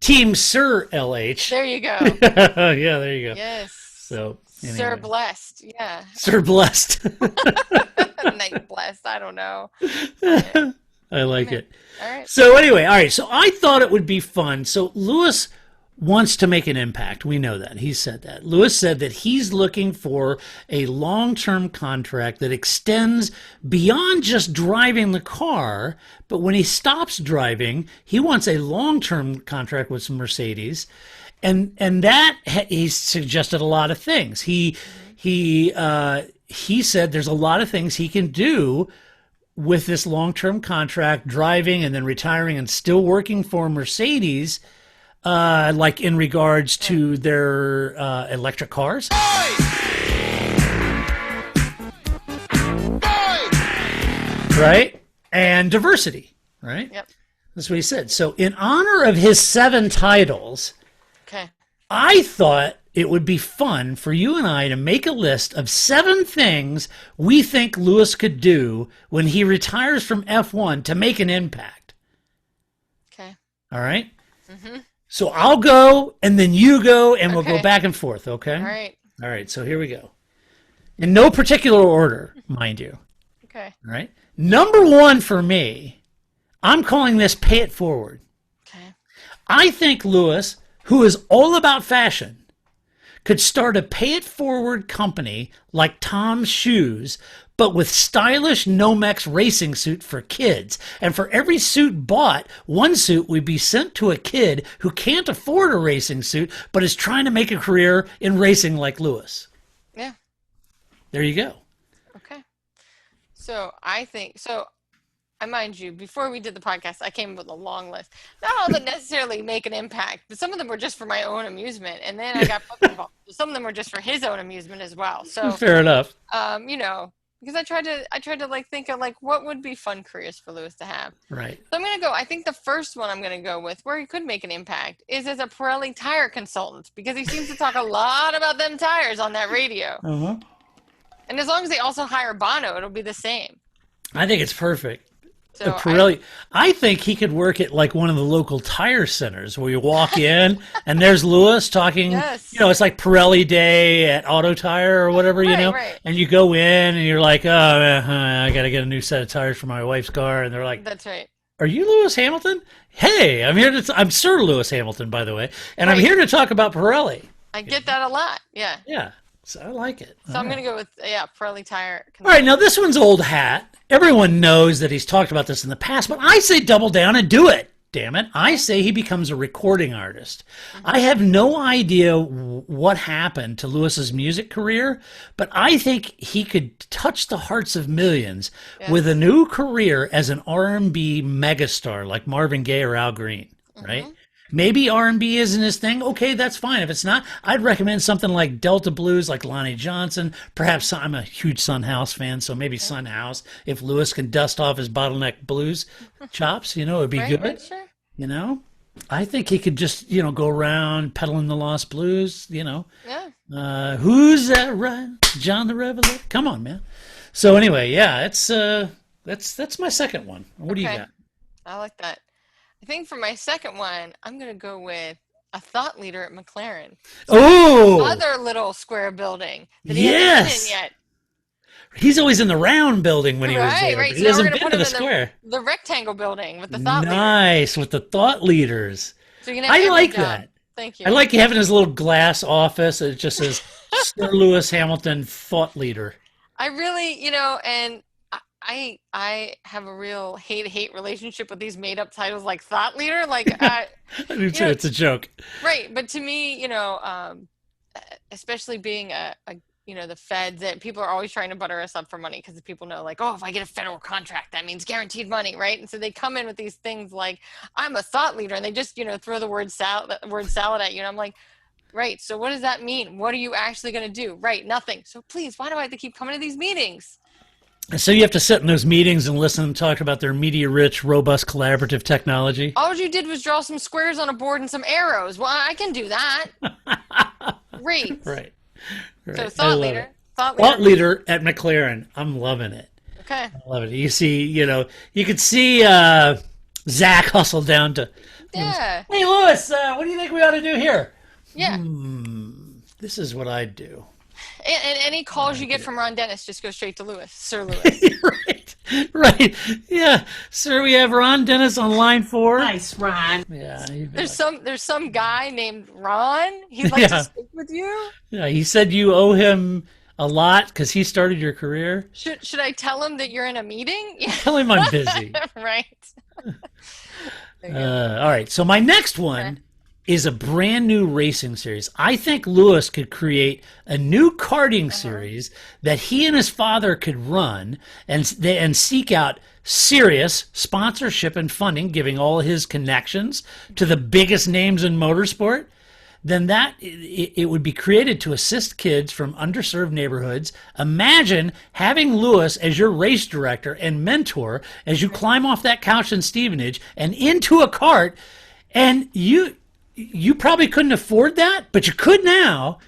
Team Sir LH. There you go. Yeah, there you go. Yes. So anyway. Sir Blessed, yeah. Sir Blessed. Knight Blessed, I don't know. I like it. All right. So anyway, all right. So I thought it would be fun. So Lewis wants to make an impact. We know that. He said that. Lewis said that he's looking for a long-term contract that extends beyond just driving the car, but when he stops driving, he wants a long-term contract with Mercedes. And that he suggested a lot of things. He said there's a lot of things he can do with this long-term contract, driving and then retiring and still working for Mercedes, like in regards to their electric cars. Right? And diversity, right? Yep. That's what he said. So in honor of his 7 titles, I thought it would be fun for you and I to make a list of 7 things we think Lewis could do when he retires from F1 to make an impact. Okay. All right? Mm-hmm. So I'll go, and then you go, and we'll go back and forth, okay? All right. All right, so here we go. In no particular order, mind you. Okay. All right? Number 1 for me, I'm calling this pay it forward. Okay. I think Lewis, who is all about fashion, could start a pay-it-forward company like Tom's Shoes, but with stylish Nomex racing suit for kids. And for every suit bought, 1 suit would be sent to a kid who can't afford a racing suit, but is trying to make a career in racing like Lewis. Yeah. There you go. Okay. So I mind you, before we did the podcast, I came up with a long list. Not all that necessarily make an impact, but some of them were just for my own amusement. And then I got Buck involved. Some of them were just for his own amusement as well. So fair enough. Because I tried to like think of like what would be fun careers for Lewis to have. Right. So I'm gonna go. I think the first one I'm gonna go with, where he could make an impact, is as a Pirelli tire consultant, because he seems to talk a lot about them tires on that radio. Uh-huh. And as long as they also hire Bono, it'll be the same. I think it's perfect. So Pirelli, I think he could work at like one of the local tire centers where you walk in and there's Lewis talking. Yes. It's like Pirelli Day at Auto Tire or whatever, Right. And you go in and you're like, I got to get a new set of tires for my wife's car. And they're like, that's right. Are you Lewis Hamilton? Hey, I'm Sir Lewis Hamilton, by the way. And I'm here to talk about Pirelli. I get that a lot. Yeah. Yeah. So I like it. So I'm going to go with, Pirelli tire. All right, now this one's old hat. Everyone knows that he's talked about this in the past, but I say double down and do it. Damn it. I say he becomes a recording artist. I have no idea what happened to Lewis's music career, but I think he could touch the hearts of millions with a new career as an R&B megastar like Marvin Gaye or Al Green, right? Maybe R&B isn't his thing. Okay, that's fine. If it's not, I'd recommend something like Delta Blues, like Lonnie Johnson. Perhaps I'm a huge Son House fan, so maybe Son House. If Lewis can dust off his bottleneck blues chops, it'd be good. Right, sure. I think he could just, go around peddling the lost blues. Yeah. Who's that right? John the Revelator. Come on, man. So anyway, yeah, that's my second one. What do you got? I like that. I think for my second one, I'm going to go with a thought leader at McLaren. Oh! Other little square building that he hasn't been in yet. He's always in the round building when he was there, right. but he hasn't been to the square. The rectangle building with the thought leaders. Nice, with the thought leaders. So I like that. Thank you. I like having his little glass office. It just says Sir Lewis Hamilton, thought leader. I really, and I have a real hate relationship with these made up titles like thought leader. Like, I do too. It's a joke. Right. But to me, especially being the feds, that people are always trying to butter us up for money because people know, like, oh, if I get a federal contract, that means guaranteed money, right? And so they come in with these things like, I'm a thought leader, and they just, throw the word salad at you. And I'm like, right, so what does that mean? What are you actually going to do? Right, nothing. So please, why do I have to keep coming to these meetings? And so you have to sit in those meetings and listen to them talk about their media-rich, robust, collaborative technology? All you did was draw some squares on a board and some arrows. Well, I can do that. Great. Right. So thought leader at McLaren. I'm loving it. Okay. I love it. You see, you could see Zach hustle down to, yeah. Hey, Lewis, what do you think we ought to do here? Yeah. This is what I'd do. And any calls you get from Ron Dennis, just go straight to Lewis, Sir Lewis. Right. Yeah, sir, we have Ron Dennis on line 4. Nice, Ron. Yeah. There's some guy named Ron. He'd like to speak with you. Yeah, he said you owe him a lot because he started your career. Should I tell him that you're in a meeting? Yeah. Tell him I'm busy. Right. All right. So my next one is a brand new racing series. I think Lewis could create a new karting series that he and his father could run and seek out serious sponsorship and funding, giving all his connections to the biggest names in motorsport. Then it would be created to assist kids from underserved neighborhoods. Imagine having Lewis as your race director and mentor as you climb off that couch in Stevenage and into a cart, and you probably couldn't afford that, but you could now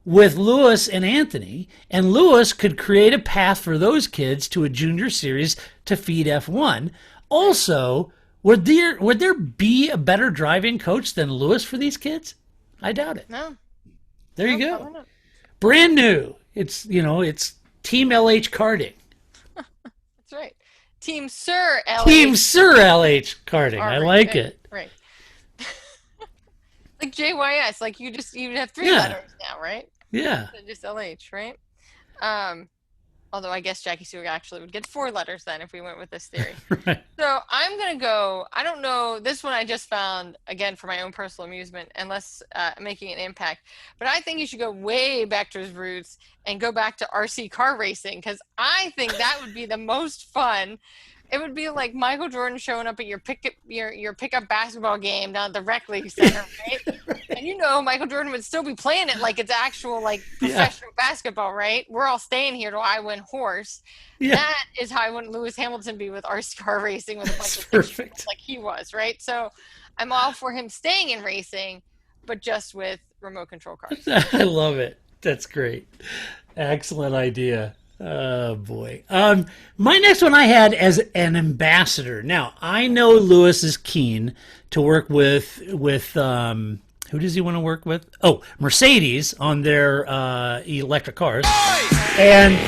with Lewis and Anthony, and Lewis could create a path for those kids to a junior series to feed F1. Also, would there be a better driving coach than Lewis for these kids? I doubt it. No. There you go. Brand new. It's Team LH karting. That's right. Team Sir LH. Team Sir LH karting. I like it. Right. Like JYS, like you have 3 letters now, right? Yeah. Just LH, right? Although I guess Jackie Stewart actually would get 4 letters then if we went with this theory. Right. So I'm going to go, I don't know, this one I just found, again, for my own personal amusement, unless making an impact. But I think you should go way back to his roots and go back to RC car racing, because I think that would be the most fun. It would be like Michael Jordan showing up at your pickup basketball game down at the Rec League Center, right? And Michael Jordan would still be playing it like it's actual professional basketball, right? We're all staying here till I win horse. Yeah. That is how I want Lewis Hamilton be with RC car racing with a bunch of perfect like he was, right? So I'm all for him staying in racing, but just with remote control cars. I love it. That's great. Excellent idea. Oh boy. My next one I had as an ambassador. Now I know Lewis is keen to work with who does he want to work with? Oh, Mercedes on their electric cars. And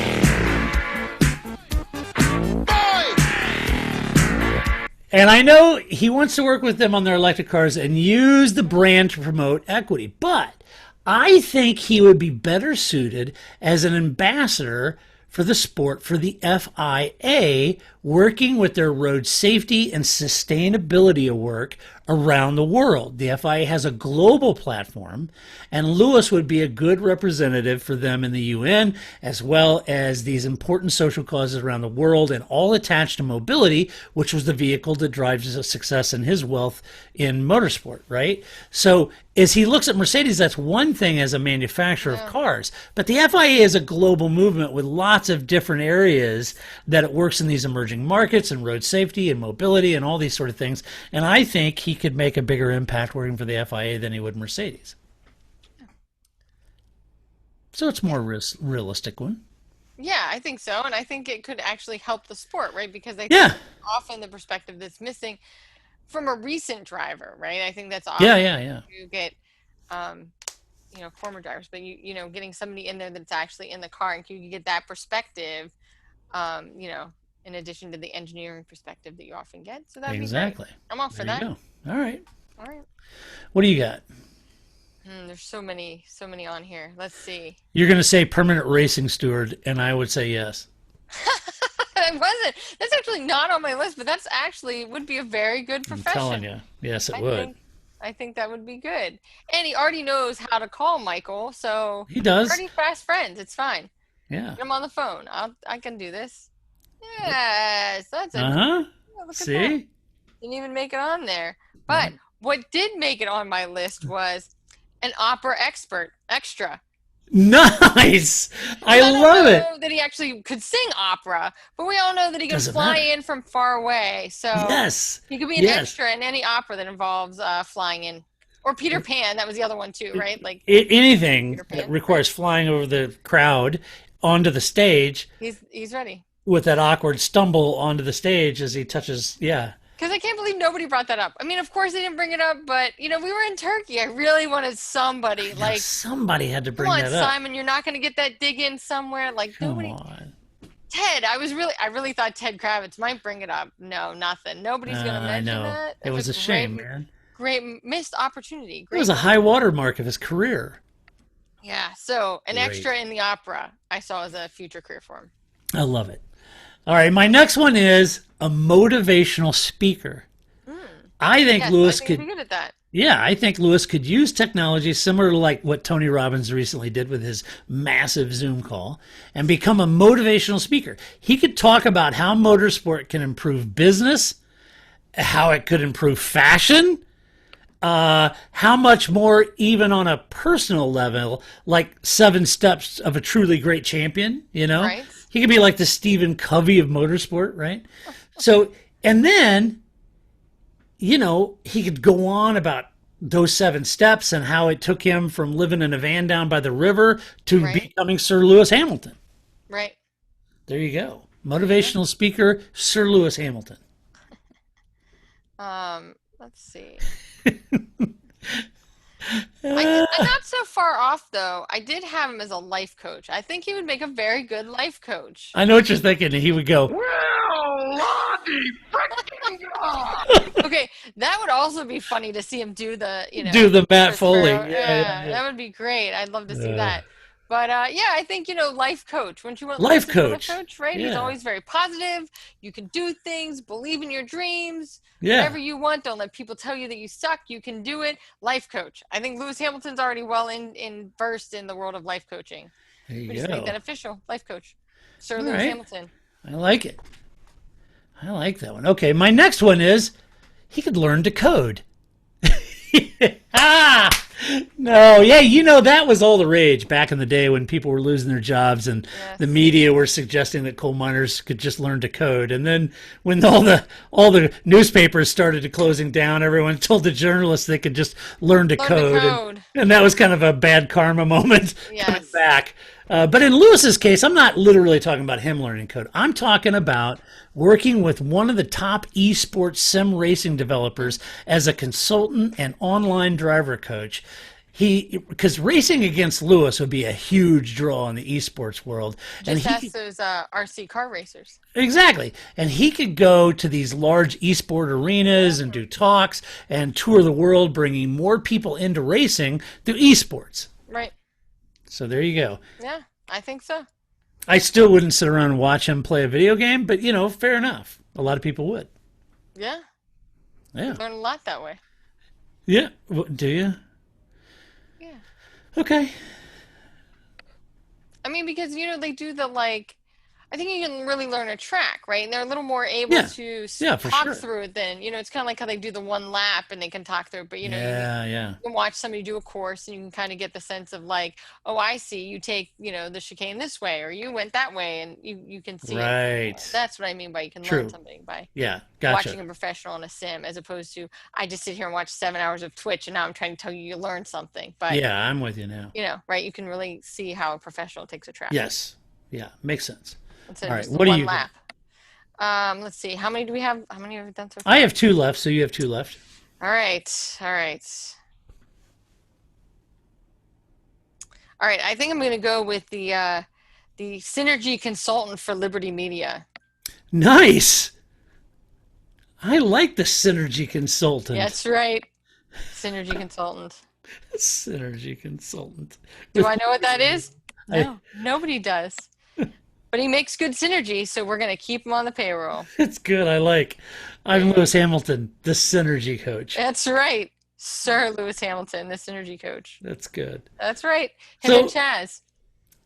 I know he wants to work with them on their electric cars and use the brand to promote equity. But I think he would be better suited as an ambassador for the sport for the FIA, working with their road safety and sustainability work around the world. The FIA has a global platform, and Lewis would be a good representative for them in the UN, as well as these important social causes around the world, and all attached to mobility, which was the vehicle that drives his success and his wealth in motorsport, right? So as he looks at Mercedes, that's one thing as a manufacturer of cars, but the FIA is a global movement with lots of different areas that it works in these emerging markets and road safety and mobility and all these sort of things. And I think he could make a bigger impact working for the FIA than he would Mercedes. So it's more realistic one. Yeah, I think so. And I think it could actually help the sport, right? Because I think often the perspective that's missing from a recent driver, right? I think that's often you get, former drivers, but getting somebody in there that's actually in the car, and you get that perspective, in addition to the engineering perspective that you often get. So that'd be great. I'm all for that. All right. All right. What do you got? There's so many on here. Let's see. You're going to say permanent racing steward, and I would say yes. I wasn't. That's actually not on my list, but that's actually would be a very good profession. I'm telling you. Yes, it would. I think that would be good. And he already knows how to call Michael, so he does. We're already fast friends. It's fine. Yeah. Get him on the phone. I can do this. Yes, that's it. See? Didn't even make it on there. But what did make it on my list was an opera extra. Nice. I love it. I don't know that he actually could sing opera, but we all know that he can fly in from far away. So he could be an extra in any opera that involves flying in. Or Peter Pan, that was the other one too, right? Like anything that requires flying over the crowd onto the stage. He's ready. With that awkward stumble onto the stage as he touches, Because I can't believe nobody brought that up. I mean, of course they didn't bring it up, but, we were in Turkey. I really wanted somebody. Somebody had to bring that up. Come on, Simon, you're not going to get that dig in somewhere. Come on. Ted, I really thought Ted Kravitz might bring it up. No, nothing. Nobody's going to mention that. It was a shame, man. Great missed opportunity. It was a high water mark of his career. Yeah, so an extra in the opera I saw as a future career for him. I love it. All right, my next one is a motivational speaker. I think Lewis could be good at that. Yeah, I think Lewis could use technology similar to like what Tony Robbins recently did with his massive Zoom call and become a motivational speaker. He could talk about how motorsport can improve business, how it could improve fashion, how much more even on a personal level, like 7 steps of a truly great champion, Right. He could be like the Stephen Covey of motorsport, right? So, and then, he could go on about those 7 steps and how it took him from living in a van down by the river to becoming Sir Lewis Hamilton. Right. There you go. Motivational speaker, Sir Lewis Hamilton. Let's see. I'm not so far off, though. I did have him as a life coach. I think he would make a very good life coach. I know what you're thinking. He would go, well, Lottie, freaking God. Okay, that would also be funny to see him do the, do the Matt Foley. Yeah, that would be great. I'd love to see that. But I think, life coach. Wouldn't you want life coach, right? Yeah. He's always very positive. You can do things, believe in your dreams, whatever you want. Don't let people tell you that you suck. You can do it. Life coach. I think Lewis Hamilton's already well versed in the world of life coaching. There you We just go. make that official. Life coach. Sir Lewis Hamilton. I like it. I like that one. Okay, my next one is he could learn to code. No, that was all the rage back in the day when people were losing their jobs and the media were suggesting that coal miners could just learn to code. And then when all the newspapers started closing down, everyone told the journalists they could just learn to code. And that was kind of a bad karma moment coming back. But in Lewis's case, I'm not literally talking about him learning code. I'm talking about working with one of the top esports sim racing developers as a consultant and online driver coach. Because racing against Lewis would be a huge draw in the esports world. Just ask those RC car racers. Exactly. And he could go to these large esport arenas and do talks and tour the world, bringing more people into racing through esports. Right. So there you go. Yeah, I think so. I still wouldn't sit around and watch him play a video game, but, fair enough. A lot of people would. Yeah. Yeah. Learn a lot that way. Yeah. Do you? Yeah. Okay. I mean, because, they do the, I think you can really learn a track, right? And they're a little more able to talk through it than, it's kind of like how they do the one lap and they can talk through it. But, you can watch somebody do a course and you can kind of get the sense of oh, I see. You take, the chicane this way or you went that way and you can see it. That's what I mean by you can learn something by watching a professional on a sim as opposed to I just sit here and watch 7 hours of Twitch and now I'm trying to tell you learn something. But yeah, I'm with you now. Right? You can really see how a professional takes a track. Yes. Yeah, makes sense. All right, what do you lap? Let's see. How many do we have? How many have we done so far? I have 2 left, so you have 2 left. All right. I think I'm going to go with the synergy consultant for Liberty Media. Nice. I like the synergy consultant. That's right. Synergy consultant. Synergy consultant. Do I know what that is? No, nobody does. But he makes good synergy, so we're going to keep him on the payroll. It's good. I'm Lewis Hamilton, the synergy coach. That's right. Sir Lewis Hamilton, the synergy coach. That's good. That's right. Him and Chaz.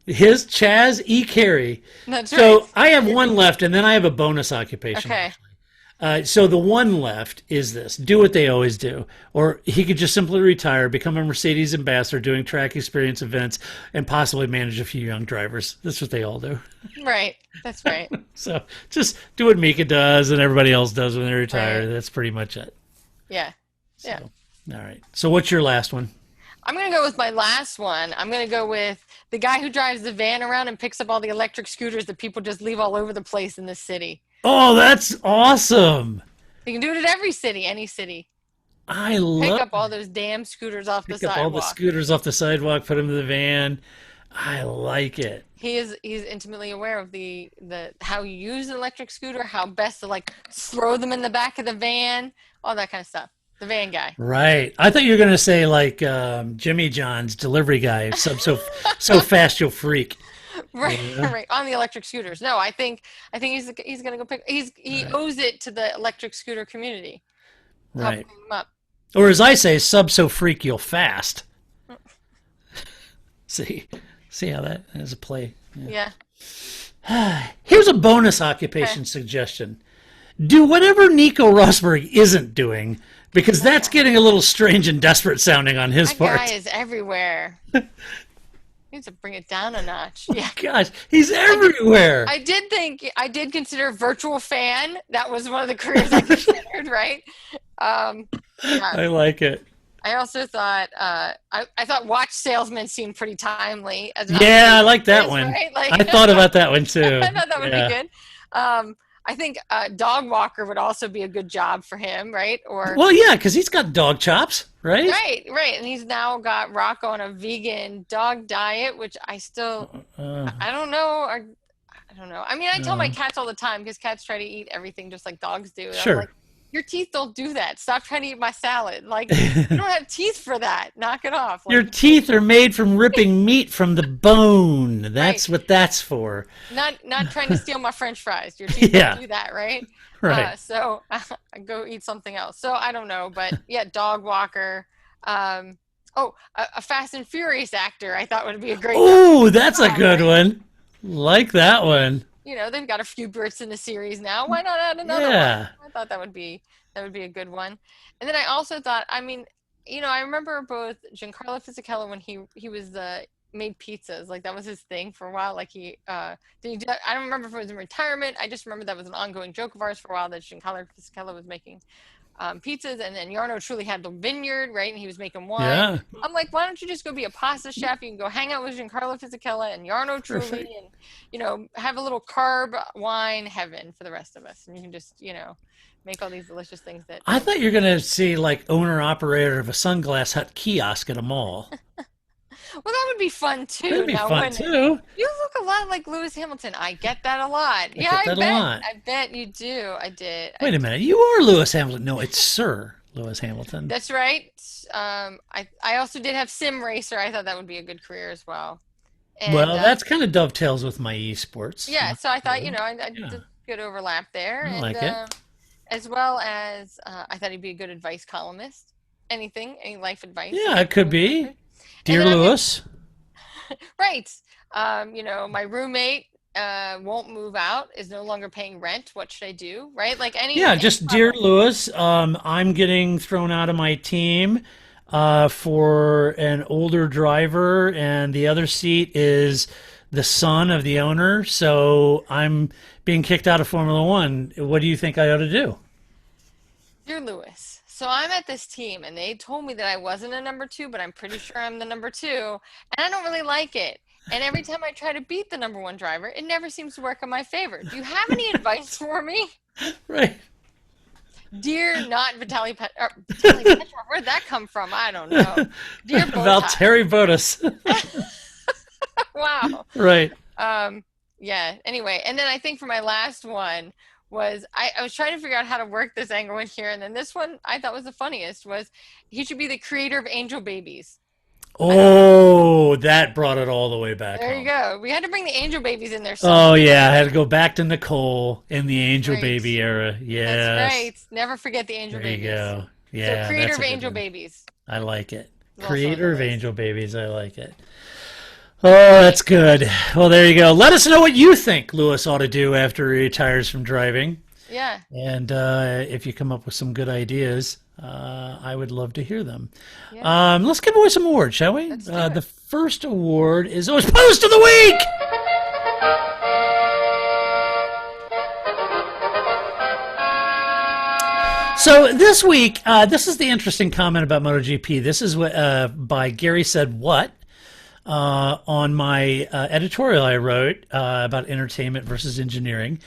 His Chaz E. Carey. That's right. So I have 1 left, and then I have a bonus occupation. Okay. So the 1 left is this. Do what they always do. Or he could just simply retire, become a Mercedes ambassador, doing track experience events, and possibly manage a few young drivers. That's what they all do. Right. That's right. So just do what Mika does and everybody else does when they retire. Right. That's pretty much it. Yeah. All right. So what's your last one? I'm going to go with my last one. I'm going to go with the guy who drives the van around and picks up all the electric scooters that people just leave all over the place in this city. Oh, that's awesome. You can do it at every city, any city. Pick up all those damn scooters off the sidewalk. Pick up all the scooters off the sidewalk, put them in the van. I like it. He's intimately aware of the how you use an electric scooter, how best to throw them in the back of the van, all that kind of stuff. The van guy. Right. I thought you were going to say Jimmy John's delivery guy, so fast you'll freak. Right, right. On the electric scooters. No, I think he's going to go pick. He owes it to the electric scooter community. Right. Helping him up. Or as I say, so freak you'll fast. See how that is a play. Yeah. Here's a bonus occupation suggestion. Do whatever Nico Rosberg isn't doing, because that's getting a little strange and desperate sounding on his part. That guy is everywhere. Needs to bring it down a notch. Yeah. Gosh, he's everywhere. I did consider virtual fan. That was one of the careers I considered, right? I like it. I also thought I thought watch salesman seemed pretty timely. I like that one. Right? I thought about that one too. I thought that would be good. I think dog walker would also be a good job for him, right? Because he's got dog chops, right? Right. And he's now got Rocco on a vegan dog diet, which I still, I don't know. I don't know. I mean, I tell my cats all the time because cats try to eat everything just like dogs do. Sure. I'm like, your teeth don't do that. Stop trying to eat my salad. You don't have teeth for that. Knock it off. Your teeth are made from ripping meat from the bone. That's what that's for. Not trying to steal my French fries. Your teeth don't do that, right? Right. So I go eat something else. So I don't know, but yeah, dog walker. A Fast and Furious actor. I thought would be a great. Oh, that's a good one. Like that one. They've got a few Brits in the series now. Why not add another one? I thought that would be a good one. And then I also thought, I remember both Giancarlo Fisichella when he was made pizzas. That was his thing for a while. I don't remember if it was in retirement. I just remember that was an ongoing joke of ours for a while that Giancarlo Fisichella was making pizzas, and then Jarno Trulli had the vineyard, right? And he was making wine. Yeah. I'm like, why don't you just go be a pasta chef? You can go hang out with Giancarlo Fisichella and Jarno Trulli and, have a little carb wine heaven for the rest of us. And you can just, make all these delicious things that... I thought you were going to see, owner-operator of a Sunglass Hut kiosk at a mall. Well, that would be fun, too. That'd be fun, too. You look a lot like Lewis Hamilton. I get that a lot. I bet you do. I did. Wait a minute. You are Lewis Hamilton. No, it's Sir Lewis Hamilton. That's right. I also did have Sim Racer. I thought that would be a good career as well. And Well, that's kind of dovetails with my esports. yeah, so I thought, I Yeah, did good overlap there. I And like it. as well as I thought he'd be a good advice columnist. Any life advice. Yeah, it could be. And Dear then Lewis. right. My roommate won't move out, is no longer paying rent. What should I do? Right? Like Yeah, any just Dear Lewis, I'm getting thrown out of my team for an older driver, and the other seat is the son of the owner, so I'm being kicked out of Formula One. What do you think I ought to do? Dear Lewis, so I'm at this team and they told me that I wasn't a number two, but I'm pretty sure I'm the number two, and I don't really like it. And every time I try to beat the number one driver, it never seems to work in my favor. Do you have any advice for me? Right. Dear not Vitaly Petrov, where'd that come from? I don't know. Dear Bowtie. Valtteri Bottas. Wow. Right. Yeah, anyway, and then I think for my last one was I was trying to figure out how to work this angle in here, and then this one I thought was the funniest was he should be the creator of Angel Babies. Oh, that brought it all the way back There home. you go. We had to bring the Angel Babies in there. Oh, yeah. I had to go back to Nicole in the Angel Right. Baby era. Yes. That's right. Never forget the Angel There you Babies. go. Yeah. So creator that's of a good Angel one. Babies. I like it. It's also on Creator the of list. Angel Babies. I like it. Oh, that's good. Well, there you go. Let us know what you think Lewis ought to do after he retires from driving. Yeah. And if you come up with some good ideas, I would love to hear them. Yeah. Let's give away some awards, shall we? Let's do it. The first award is Post of the Week! So this week, this is the interesting comment about MotoGP. This is by Gary Said What on my editorial I wrote about entertainment versus engineering.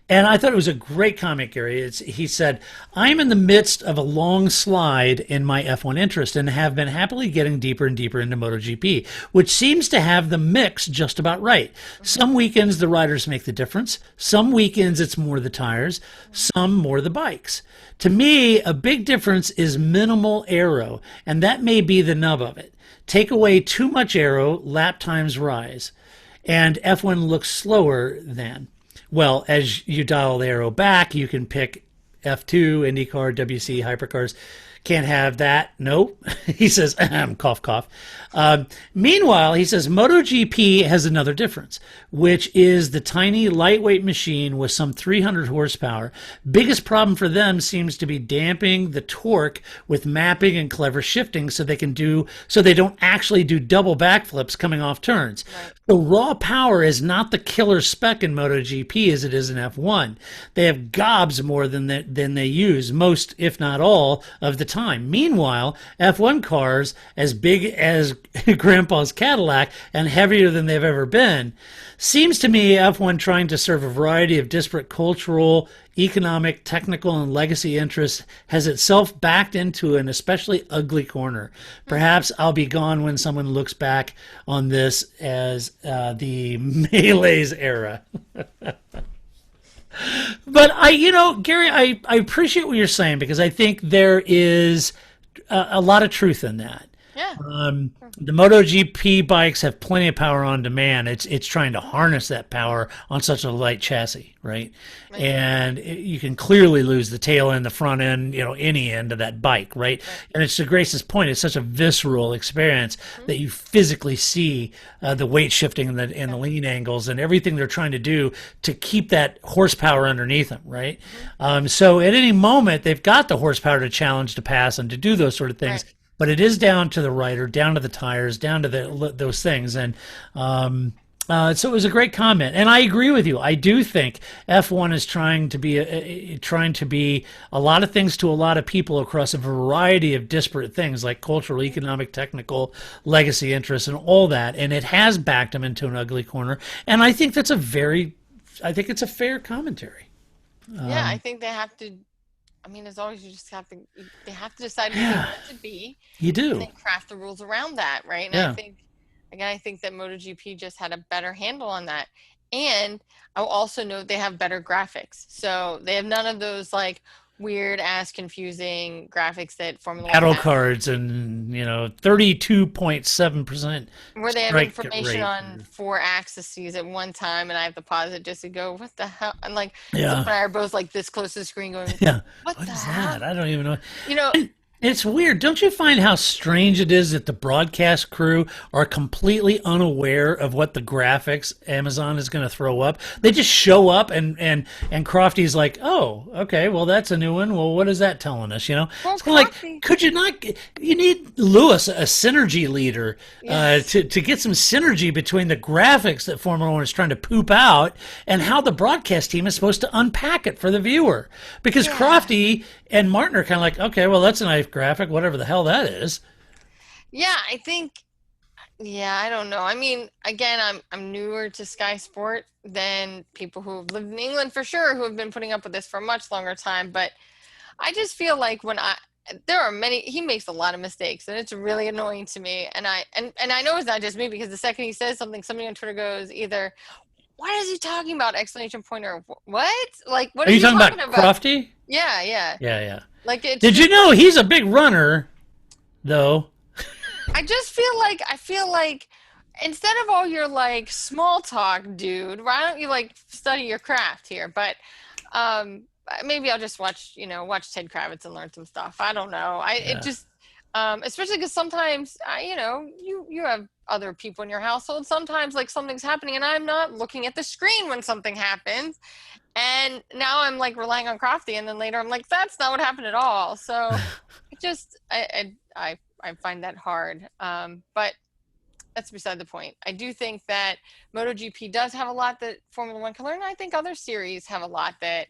And I thought it was a great comment, Gary. He said, I'm in the midst of a long slide in my F1 interest and have been happily getting deeper and deeper into MotoGP, which seems to have the mix just about right. Some weekends the riders make the difference. Some weekends it's more the tires, some more the bikes. To me, a big difference is minimal aero, and that may be the nub of it. Take away too much aero, lap times rise, and F1 looks slower than. Well, as you dial the arrow back, you can pick F2, IndyCar, WC, hypercars. Can't have that. Nope. He says, cough, cough. Meanwhile, he says, MotoGP has another difference, which is the tiny, lightweight machine with some 300 horsepower. Biggest problem for them seems to be damping the torque with mapping and clever shifting so they don't actually do double backflips coming off turns. Right. The raw power is not the killer spec in MotoGP as it is in F1. They have gobs more than they use most, if not all, of the time. Meanwhile, F1 cars, as big as Grandpa's Cadillac and heavier than they've ever been, seems to me F1 trying to serve a variety of disparate cultural, economic, technical, and legacy interests has itself backed into an especially ugly corner. Perhaps I'll be gone when someone looks back on this as the Melee's era. But Gary, I appreciate what you're saying because I think there is a lot of truth in that. Yeah. The MotoGP bikes have plenty of power on demand. It's trying to harness that power on such a light chassis, right? And you can clearly lose the tail end, the front end, any end of that bike, right? And it's to Grace's point, it's such a visceral experience that you physically see the weight shifting and the lean angles and everything they're trying to do to keep that horsepower underneath them, right? So at any moment, they've got the horsepower to challenge, to pass, and to do those sort of things. Right. But it is down to the rider, down to the tires, down to those things. And so it was a great comment. And I agree with you. I do think F1 is trying to be a lot of things to a lot of people across a variety of disparate things like cultural, economic, technical, legacy interests, and all that. And it has backed them into an ugly corner. And I think it's a fair commentary. Yeah, I think they have to. I mean, as always, they have to decide what they want it to be. You do. And then craft the rules around that, right? And I think that MotoGP just had a better handle on that. And I'll also note they have better graphics. So they have none of those weird ass confusing graphics that Formula One Battle has, cards and 32.7% where they have strike information rate. on 4 axes at one time, and I have to pause it just to go, what the hell? And like, Yeah. Zip and I are both like this close to the screen going, Yeah. what the is hell? that? I don't even know. You know, It's weird. Don't you find how strange it is that the broadcast crew are completely unaware of what the graphics Amazon is going to throw up? They just show up and Crofty's like, oh, okay, well, that's a new one. Well, what is that telling us? Well, It's kind of Crofty- like, could you not, you need Lewis, a synergy leader, Yes. to get some synergy between the graphics that Formula One is trying to poop out and how the broadcast team is supposed to unpack it for the viewer. Because Crofty and Martin are kind of like, okay, well, that's a nice graphic, whatever the hell that is. Yeah, I think. Yeah, I don't know. I mean, again, I'm newer to Sky Sport than people who have lived in England for sure, who have been putting up with this for a much longer time. But I just feel like there are many. He makes a lot of mistakes, and it's really annoying to me. And I know it's not just me, because the second he says something, somebody on Twitter goes either, "What is he talking about?" Exclamation point, or "What?" Like, what Are you he talking about Crofty? Yeah, yeah. Yeah. Like, it's Did you know he's a big runner, though? I feel like instead of all your like small talk, dude, why don't you like study your craft here? But maybe I'll just watch Ted Kravitz and learn some stuff. I don't know. It just especially because sometimes you have other people in your household. Sometimes like something's happening and I'm not looking at the screen when something happens. And now I'm like relying on Crofty, and then later I'm like, that's not what happened at all. So it just I find that hard. But that's beside the point. I do think that MotoGP does have a lot that Formula One can learn. I think other series have a lot that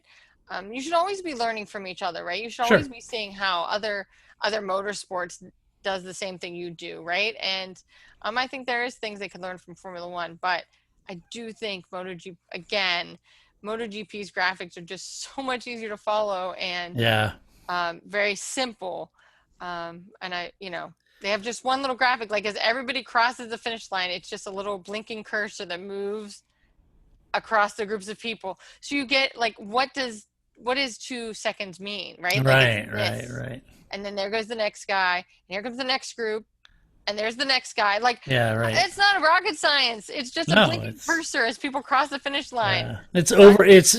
you should always be learning from each other, right? You should always be seeing how other motorsports does the same thing you do, right? And I think there is things they can learn from Formula One, but I do think MotoGP's graphics are just so much easier to follow and very simple. And they have just one little graphic. Like as everybody crosses the finish line, it's just a little blinking cursor that moves across the groups of people. So you get like, what does 2 seconds mean, right? Right. And then there goes the next guy, and here comes the next group. And there's the next guy. Like, it's not a rocket science. It's just a blinking cursor as people cross the finish line. It's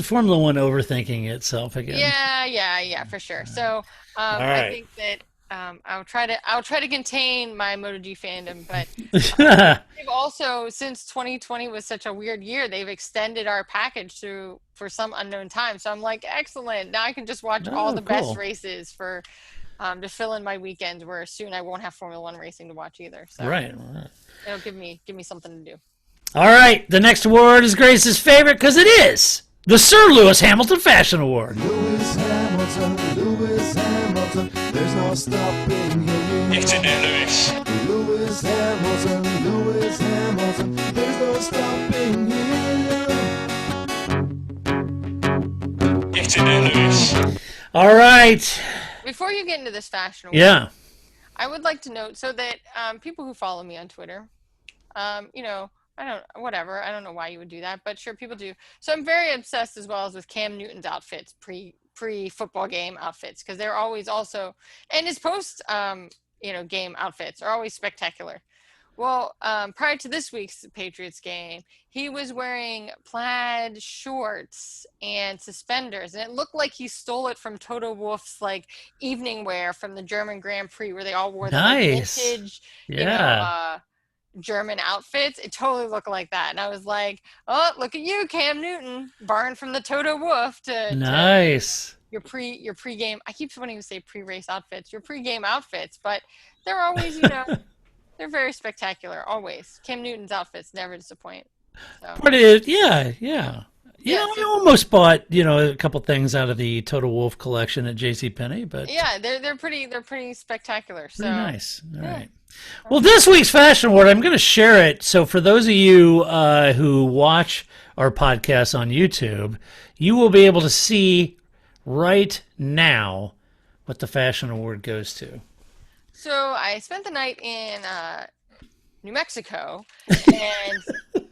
Formula One overthinking itself again. Yeah, for sure. So I think that I'll try to contain my MotoG fandom, but they've also, since 2020 was such a weird year, they've extended our package for some unknown time. So I'm like, excellent. Now I can just watch all the best races to fill in my weekends, where soon I won't have Formula One racing to watch either. So right. It'll give me something to do. All right, the next award is Grace's favorite because it is the Sir Lewis Hamilton Fashion Award. Lewis Hamilton, there's no stopping him. Get in there, Lewis. Lewis Hamilton, there's no stopping him. Get in there, Lewis. All right. Before you get into this fashion award, I would like to note so that people who follow me on Twitter, I don't know why you would do that, but sure, people do. So I'm very obsessed as well as with Cam Newton's outfits, pre-football game outfits, because they're always also, and his post game outfits are always spectacular. Well, prior to this week's Patriots game, he was wearing plaid shorts and suspenders, and it looked like he stole it from Toto Wolff's like evening wear from the German Grand Prix, where they all wore the vintage, German outfits. It totally looked like that, and I was like, "Oh, look at you, Cam Newton, borrowing from the Toto Wolff to your pre-game." I keep wanting to say pre-race outfits, your pre-game outfits, but they're always they're very spectacular, always. Cam Newton's outfits never disappoint. So. But I almost bought a couple things out of the Toto Wolff collection at JCPenney, but they're pretty spectacular. So pretty nice. All right. Well, this week's Fashion Award, I'm going to share it. So for those of you who watch our podcast on YouTube, you will be able to see right now what the Fashion Award goes to. So I spent the night in New Mexico, and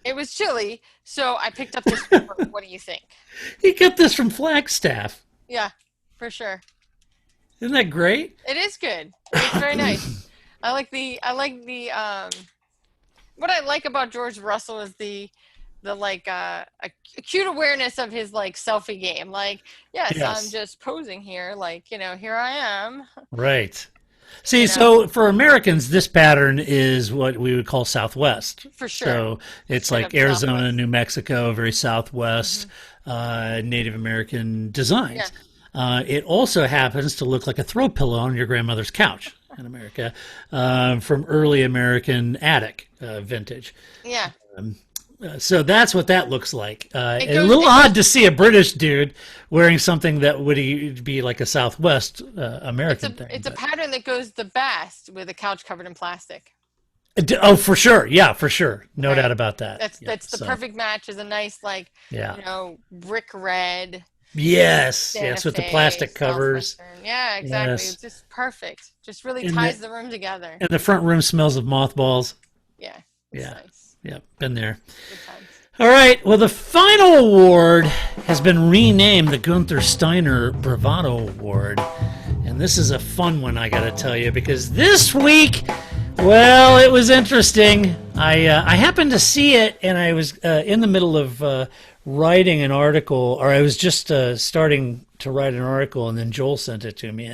it was chilly, so I picked up this report. What do you think? He got this from Flagstaff. Yeah. for sure. Isn't that great? It is good. It's very nice. What I like about George Russell is the acute awareness of his like selfie game. Like, yes, I'm just posing here. Like, here I am. Right. See, so for Americans, this pattern is what we would call Southwest. For sure. So it's like Arizona, Southwest. New Mexico, very Southwest, Native American designs. Yeah. It also happens to look like a throw pillow on your grandmother's couch in America, from early American attic vintage. Yeah. So that's what that looks like. A little odd to see a British dude wearing something that would be like a Southwest American thing. It's a pattern that goes the best with a couch covered in plastic. Oh, for sure. Yeah, for sure. No doubt about that. That's the perfect match. Is a nice brick red. Yes, with the plastic covers. Yeah, exactly. Yes. It's just perfect. Just really ties the room together. And the front room smells of mothballs. Yeah. Nice. Yep, been there. All right, well, the final award has been renamed the Gunther Steiner Bravado Award. And this is a fun one, I got to tell you, because this week, well, it was interesting. I happened to see it, and I was in the middle of writing an article, or I was just starting to write an article, and then Joel sent it to me,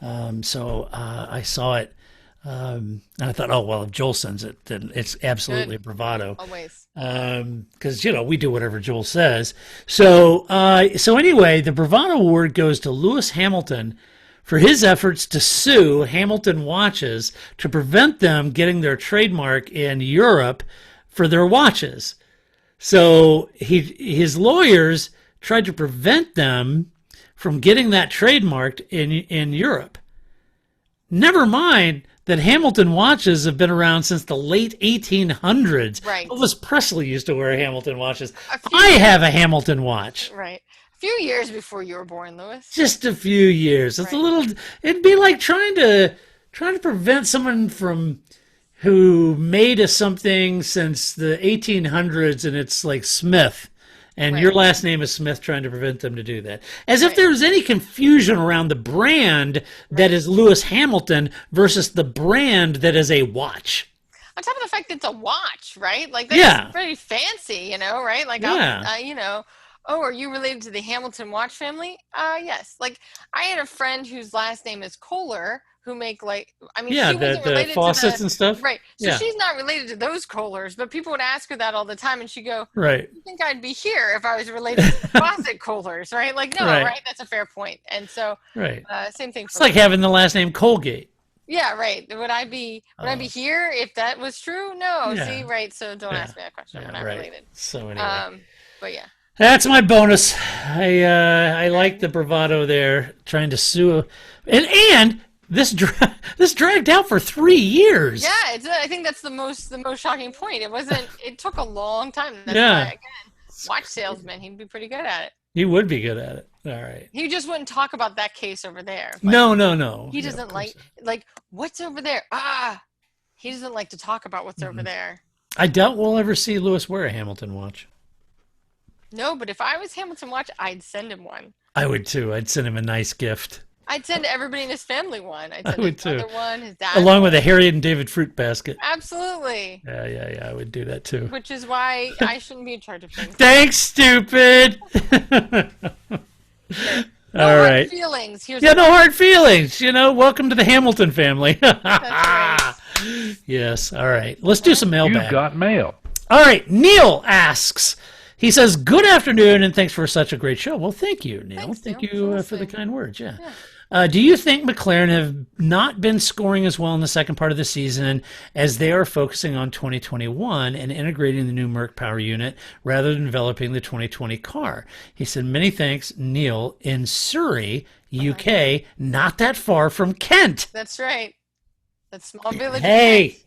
and so I saw it. And I thought, oh, well, if Joel sends it, then it's absolutely Bravado. Always. Because, we do whatever Joel says. So anyway, the Bravado Award goes to Lewis Hamilton for his efforts to sue Hamilton watches to prevent them getting their trademark in Europe for their watches. So his lawyers tried to prevent them from getting that trademarked in Europe. Never mind that Hamilton watches have been around since the late 1800s. Right. Elvis Presley used to wear Hamilton watches. I have a Hamilton watch. Right. A few years before you were born, Lewis. Just a few years. It's it'd be like trying to prevent someone from who made something since the 1800s and it's like Smith. And your last name is Smith, trying to prevent them to do that. As if there was any confusion around the brand that is Lewis Hamilton versus the brand that is a watch. On top of the fact that it's a watch, right? Like, that's very fancy, right? Like, oh, are you related to the Hamilton watch family? Yes. Like, I had a friend whose last name is Kohler, who make she wasn't related faucets to and stuff. Right. So she's not related to those Kohlers, but people would ask her that all the time, and she'd go, right. I think I'd be here if I was related to the faucet Kohlers, right? Like, no, right? That's a fair point. And so, same thing. It's like having the last name Colgate. Yeah, right. Would I be here if that was true? No. Yeah. See, right. So don't ask me that question. We're not related. So anyway. But yeah. That's my bonus. I like the bravado there, trying to sue, and this dragged out for 3 years. Yeah, I think that's the most shocking point. It took a long time. That's why, again, watch salesman, he'd be pretty good at it. He would be good at it. All right. He just wouldn't talk about that case over there. Like, no. He doesn't like what's over there. He doesn't like to talk about what's over there. I doubt we'll ever see Lewis wear a Hamilton watch. No, but if I was Hamilton watch, I'd send him one. I would too. I'd send him a nice gift. I'd send everybody in his family one. I'd send his brother one, his dad along with a Harriet and David fruit basket. Absolutely. Yeah. I would do that too. Which is why I shouldn't be in charge of things. Thanks, stupid. Okay. All right. Hard feelings. No hard feelings. Welcome to the Hamilton family. That's right. Yes. All right. Let's do some mailbag. You've got mail. All right. Neil asks. He says, "Good afternoon, and thanks for such a great show." Well, thank you, Neil. Thank you for the kind words. Yeah. Do you think McLaren have not been scoring as well in the second part of the season as they are focusing on 2021 and integrating the new Merc power unit rather than developing the 2020 car? He said, "Many thanks, Neil, in Surrey, UK, not that far from Kent." That's right. That small village. Hey.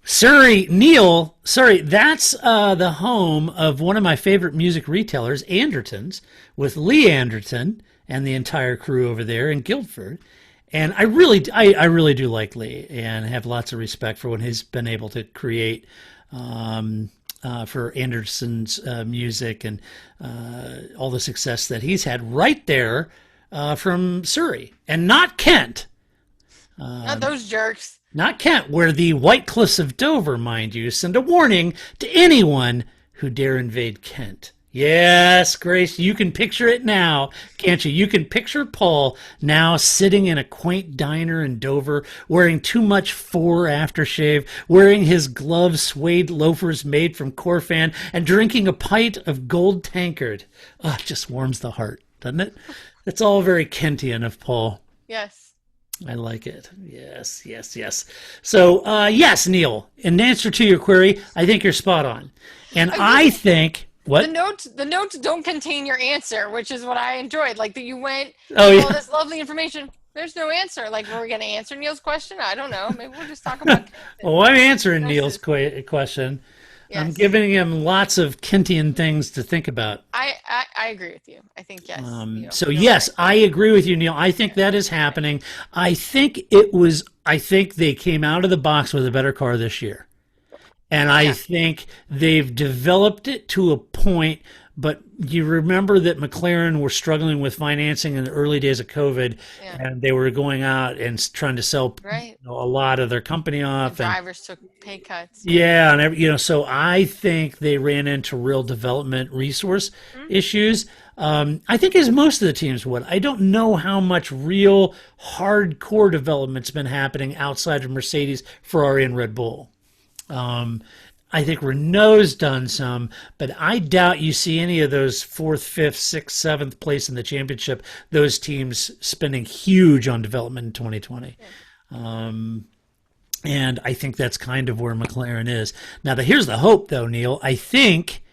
Surrey, Neil, that's the home of one of my favorite music retailers, Anderton's, with Lee Anderton and the entire crew over there in Guildford. And I really do like Lee and have lots of respect for what he's been able to create for Anderson's music and all the success that he's had right there from Surrey, and not Kent. Not those jerks. Not Kent, where the White Cliffs of Dover, mind you, send a warning to anyone who dare invade Kent. Yes, Grace, you can picture it now, can't you? You can picture Paul now sitting in a quaint diner in Dover, wearing too much fore aftershave, wearing his gloved suede loafers made from Corfan, and drinking a pint of gold tankard. Oh, it just warms the heart, doesn't it? It's all very Kentian of Paul. Yes. I like it. Yes, yes, yes. So, yes, Neil, in answer to your query, I think you're spot on. And I think, what? The notes don't contain your answer, which is what I enjoyed. Like that you went, Oh, yeah. all this lovely information. There's no answer. Like, were we going to answer Neil's question? I don't know. Maybe we'll just talk about Well, I'm answering Neil's question. Yes. I'm giving him lots of Kentian things to think about. I agree with you. I think, yes. So yes, I agree with you, Neil. I think that is happening. I think they came out of the box with a better car this year. And I think they've developed it to a point, but you remember that McLaren were struggling with financing in the early days of COVID, and they were going out and trying to sell a lot of their company off. The drivers took pay cuts. Yeah, and so I think they ran into real development resource issues. I think as most of the teams would. I don't know how much real hardcore development's been happening outside of Mercedes, Ferrari, and Red Bull. I think Renault's done some, but I doubt you see any of those 4th, 5th, 6th, 7th place in the championship, those teams spending huge on development in 2020. And I think that's kind of where McLaren is. Now, here's the hope, though, Neil. I think,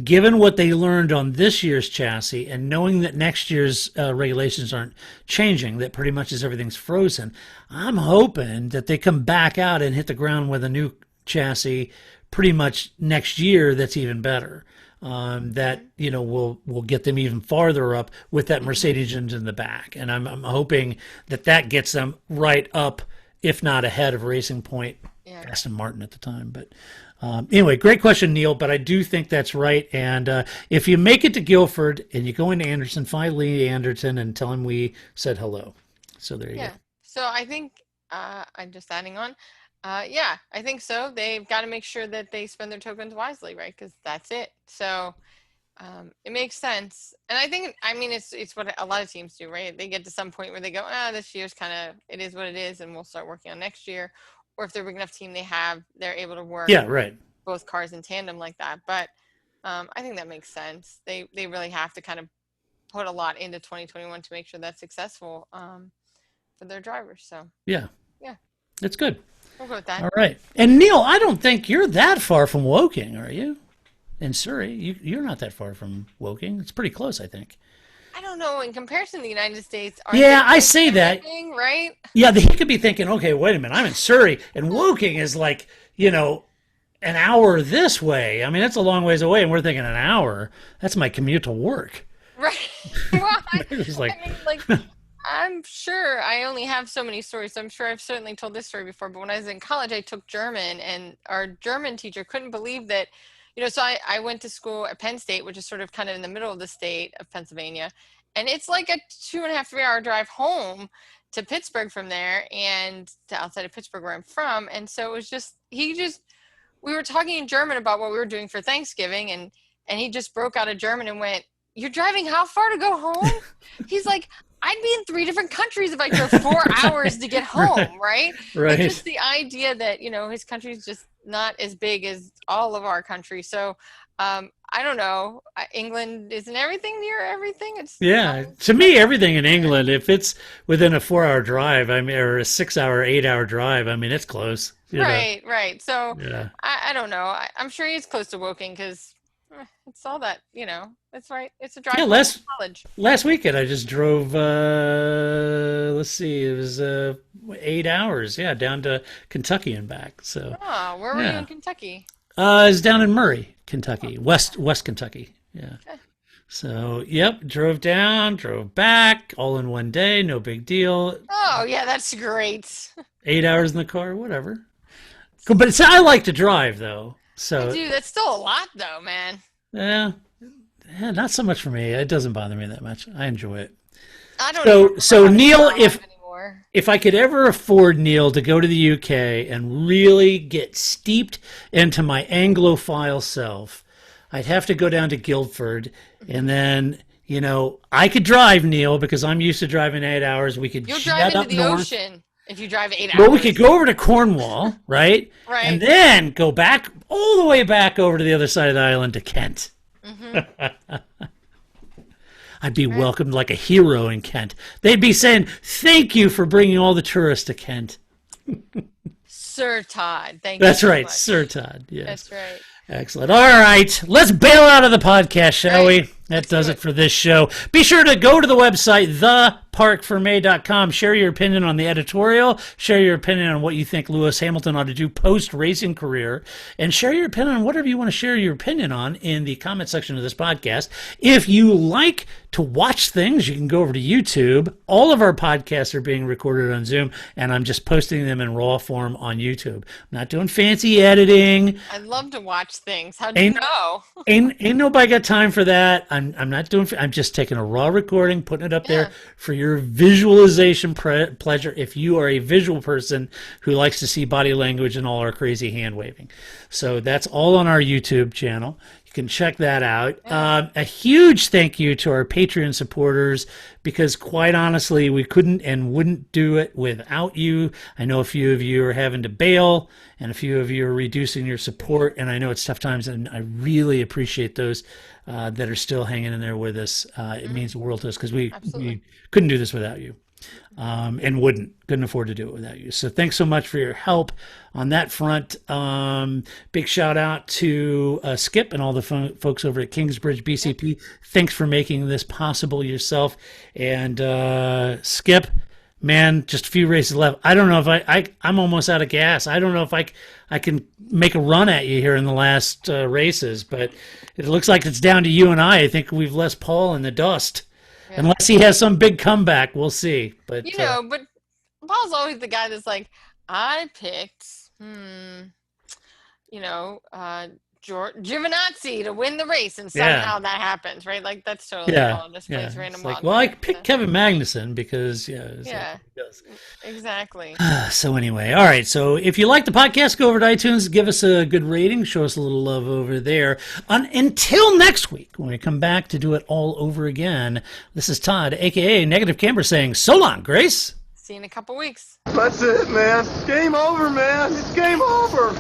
given what they learned on this year's chassis and knowing that next year's regulations aren't changing, that pretty much everything's frozen, I'm hoping that they come back out and hit the ground with a new chassis pretty much next year that's even better. That will get them even farther up with that Mercedes engine in the back. And I'm hoping that gets them right up, if not ahead of Racing Point, Aston Martin at the time. But anyway, great question, Neil, but I do think that's right. And if you make it to Guilford and you go into Anderson, find Lee Anderton and tell him we said hello. So there you go. So I think, I'm just adding on, I think so. They've got to make sure that they spend their tokens wisely, right? Because that's it. So it makes sense. And I think, it's what a lot of teams do, right? They get to some point where they go, this year's kind of, it is what it is, and we'll start working on next year. Or if they're a big enough team, they're able to work both cars in tandem like that. But I think that makes sense. They really have to kind of put a lot into 2021 to make sure that's successful for their drivers. So yeah, it's good. We'll go with that. All right. And Neil, I don't think you're that far from Woking, are you? In Surrey, you're not that far from Woking. It's pretty close, I think. I don't know. In comparison to the United States, I say that. Right? Yeah, he could be thinking, okay, wait a minute, I'm in Surrey, and Woking is like, an hour this way. I mean, that's a long ways away, and we're thinking an hour. That's my commute to work. Right. Well, It's like, I'm sure I only have so many stories. So I'm sure I've certainly told this story before. But when I was in college, I took German, and our German teacher couldn't believe that. So I went to school at Penn State, which is sort of kind of in the middle of the state of Pennsylvania. And it's like a 2.5, 3 hour drive home to Pittsburgh from there, and to outside of Pittsburgh where I'm from. And so it was just, we were talking in German about what we were doing for Thanksgiving, and he just broke out of German and went, "You're driving how far to go home?" He's like, "I'd be in 3 different countries if I drove 4 hours to get home," right? Right. Like just the idea that, his country's just not as big as all of our country. So I don't know. England isn't everything near everything. To me, everything in England, if it's within a 4-hour drive, or a 6-hour, 8-hour drive, it's close. Right. So I don't know. I'm sure he's close to Woking because it's all that, it's right. It's a drive to college. Last weekend, I just drove, it was 8 hours, down to Kentucky and back. So. Oh, where were you in Kentucky? It's down in Murray, Kentucky, West Kentucky. Yeah. Okay. So, drove down, drove back, all in one day, no big deal. Oh, yeah, that's great. 8 hours in the car, whatever. But I like to drive, though. So, dude, that's still a lot, though, man. Yeah, not so much for me. It doesn't bother me that much. I enjoy it. I don't So even so remember Neil, how to drive anymore. if I could ever afford, Neil, to go to the UK and really get steeped into my Anglophile self, I'd have to go down to Guildford, and then, I could drive, Neil, because I'm used to driving 8 hours. We could You'll jet drive into up the north. ocean if you drive 8 hours. Well, we could go over to Cornwall, right? Right. And then go back, all the way back over to the other side of the island to Kent. I'd be welcomed like a hero in Kent. They'd be saying, thank you for bringing all the tourists to Kent. Sir Todd, thank you. That's so right, much. Sir Todd. Yes. That's right. Excellent. All right, let's bail out of the podcast, shall we? That does it for this show. Be sure to go to the website, theparcfermé.com. Share your opinion on the editorial. Share your opinion on what you think Lewis Hamilton ought to do post-racing career. And share your opinion on whatever you want to share your opinion on in the comment section of this podcast. If you like to watch things, you can go over to YouTube. All of our podcasts are being recorded on Zoom, and I'm just posting them in raw form on YouTube. I'm not doing fancy editing. I love to watch things. How'd you know? Ain't nobody got time for that. I'm not doing. I'm just taking a raw recording, putting it up there for your visualization pleasure. If you are a visual person who likes to see body language and all our crazy hand waving, so that's all on our YouTube channel. You can check that out. A huge thank you to our Patreon supporters, because quite honestly, we couldn't and wouldn't do it without you. I know a few of you are having to bail, and a few of you are reducing your support, and I know it's tough times, and I really appreciate those that are still hanging in there with us. It means the world to us, because we couldn't do this without you. And couldn't afford to do it without you. So thanks so much for your help on that front. Big shout out to Skip and all the folks over at Kingsbridge BCP. Thanks for making this possible yourself. And Skip, man, just a few races left. I don't know if I'm almost out of gas. I don't know if I can make a run at you here in the last races, but it looks like it's down to you and I. I think we've left Paul in the dust. Yeah. Unless he has some big comeback, we'll see. But but Paul's always the guy that's like, I picked, Giovinazzi to win the race, and somehow that happens, right? Like, that's totally Paul. Just plays random. Like, well, I picked Kevin Magnussen because exactly. So anyway, all right. So if you like the podcast, go over to iTunes, give us a good rating, show us a little love over there. Until next week, when we come back to do it all over again, this is Todd, aka Negative Camber, saying so long, Grace. See you in a couple weeks. That's it, man. Game over, man. It's game over.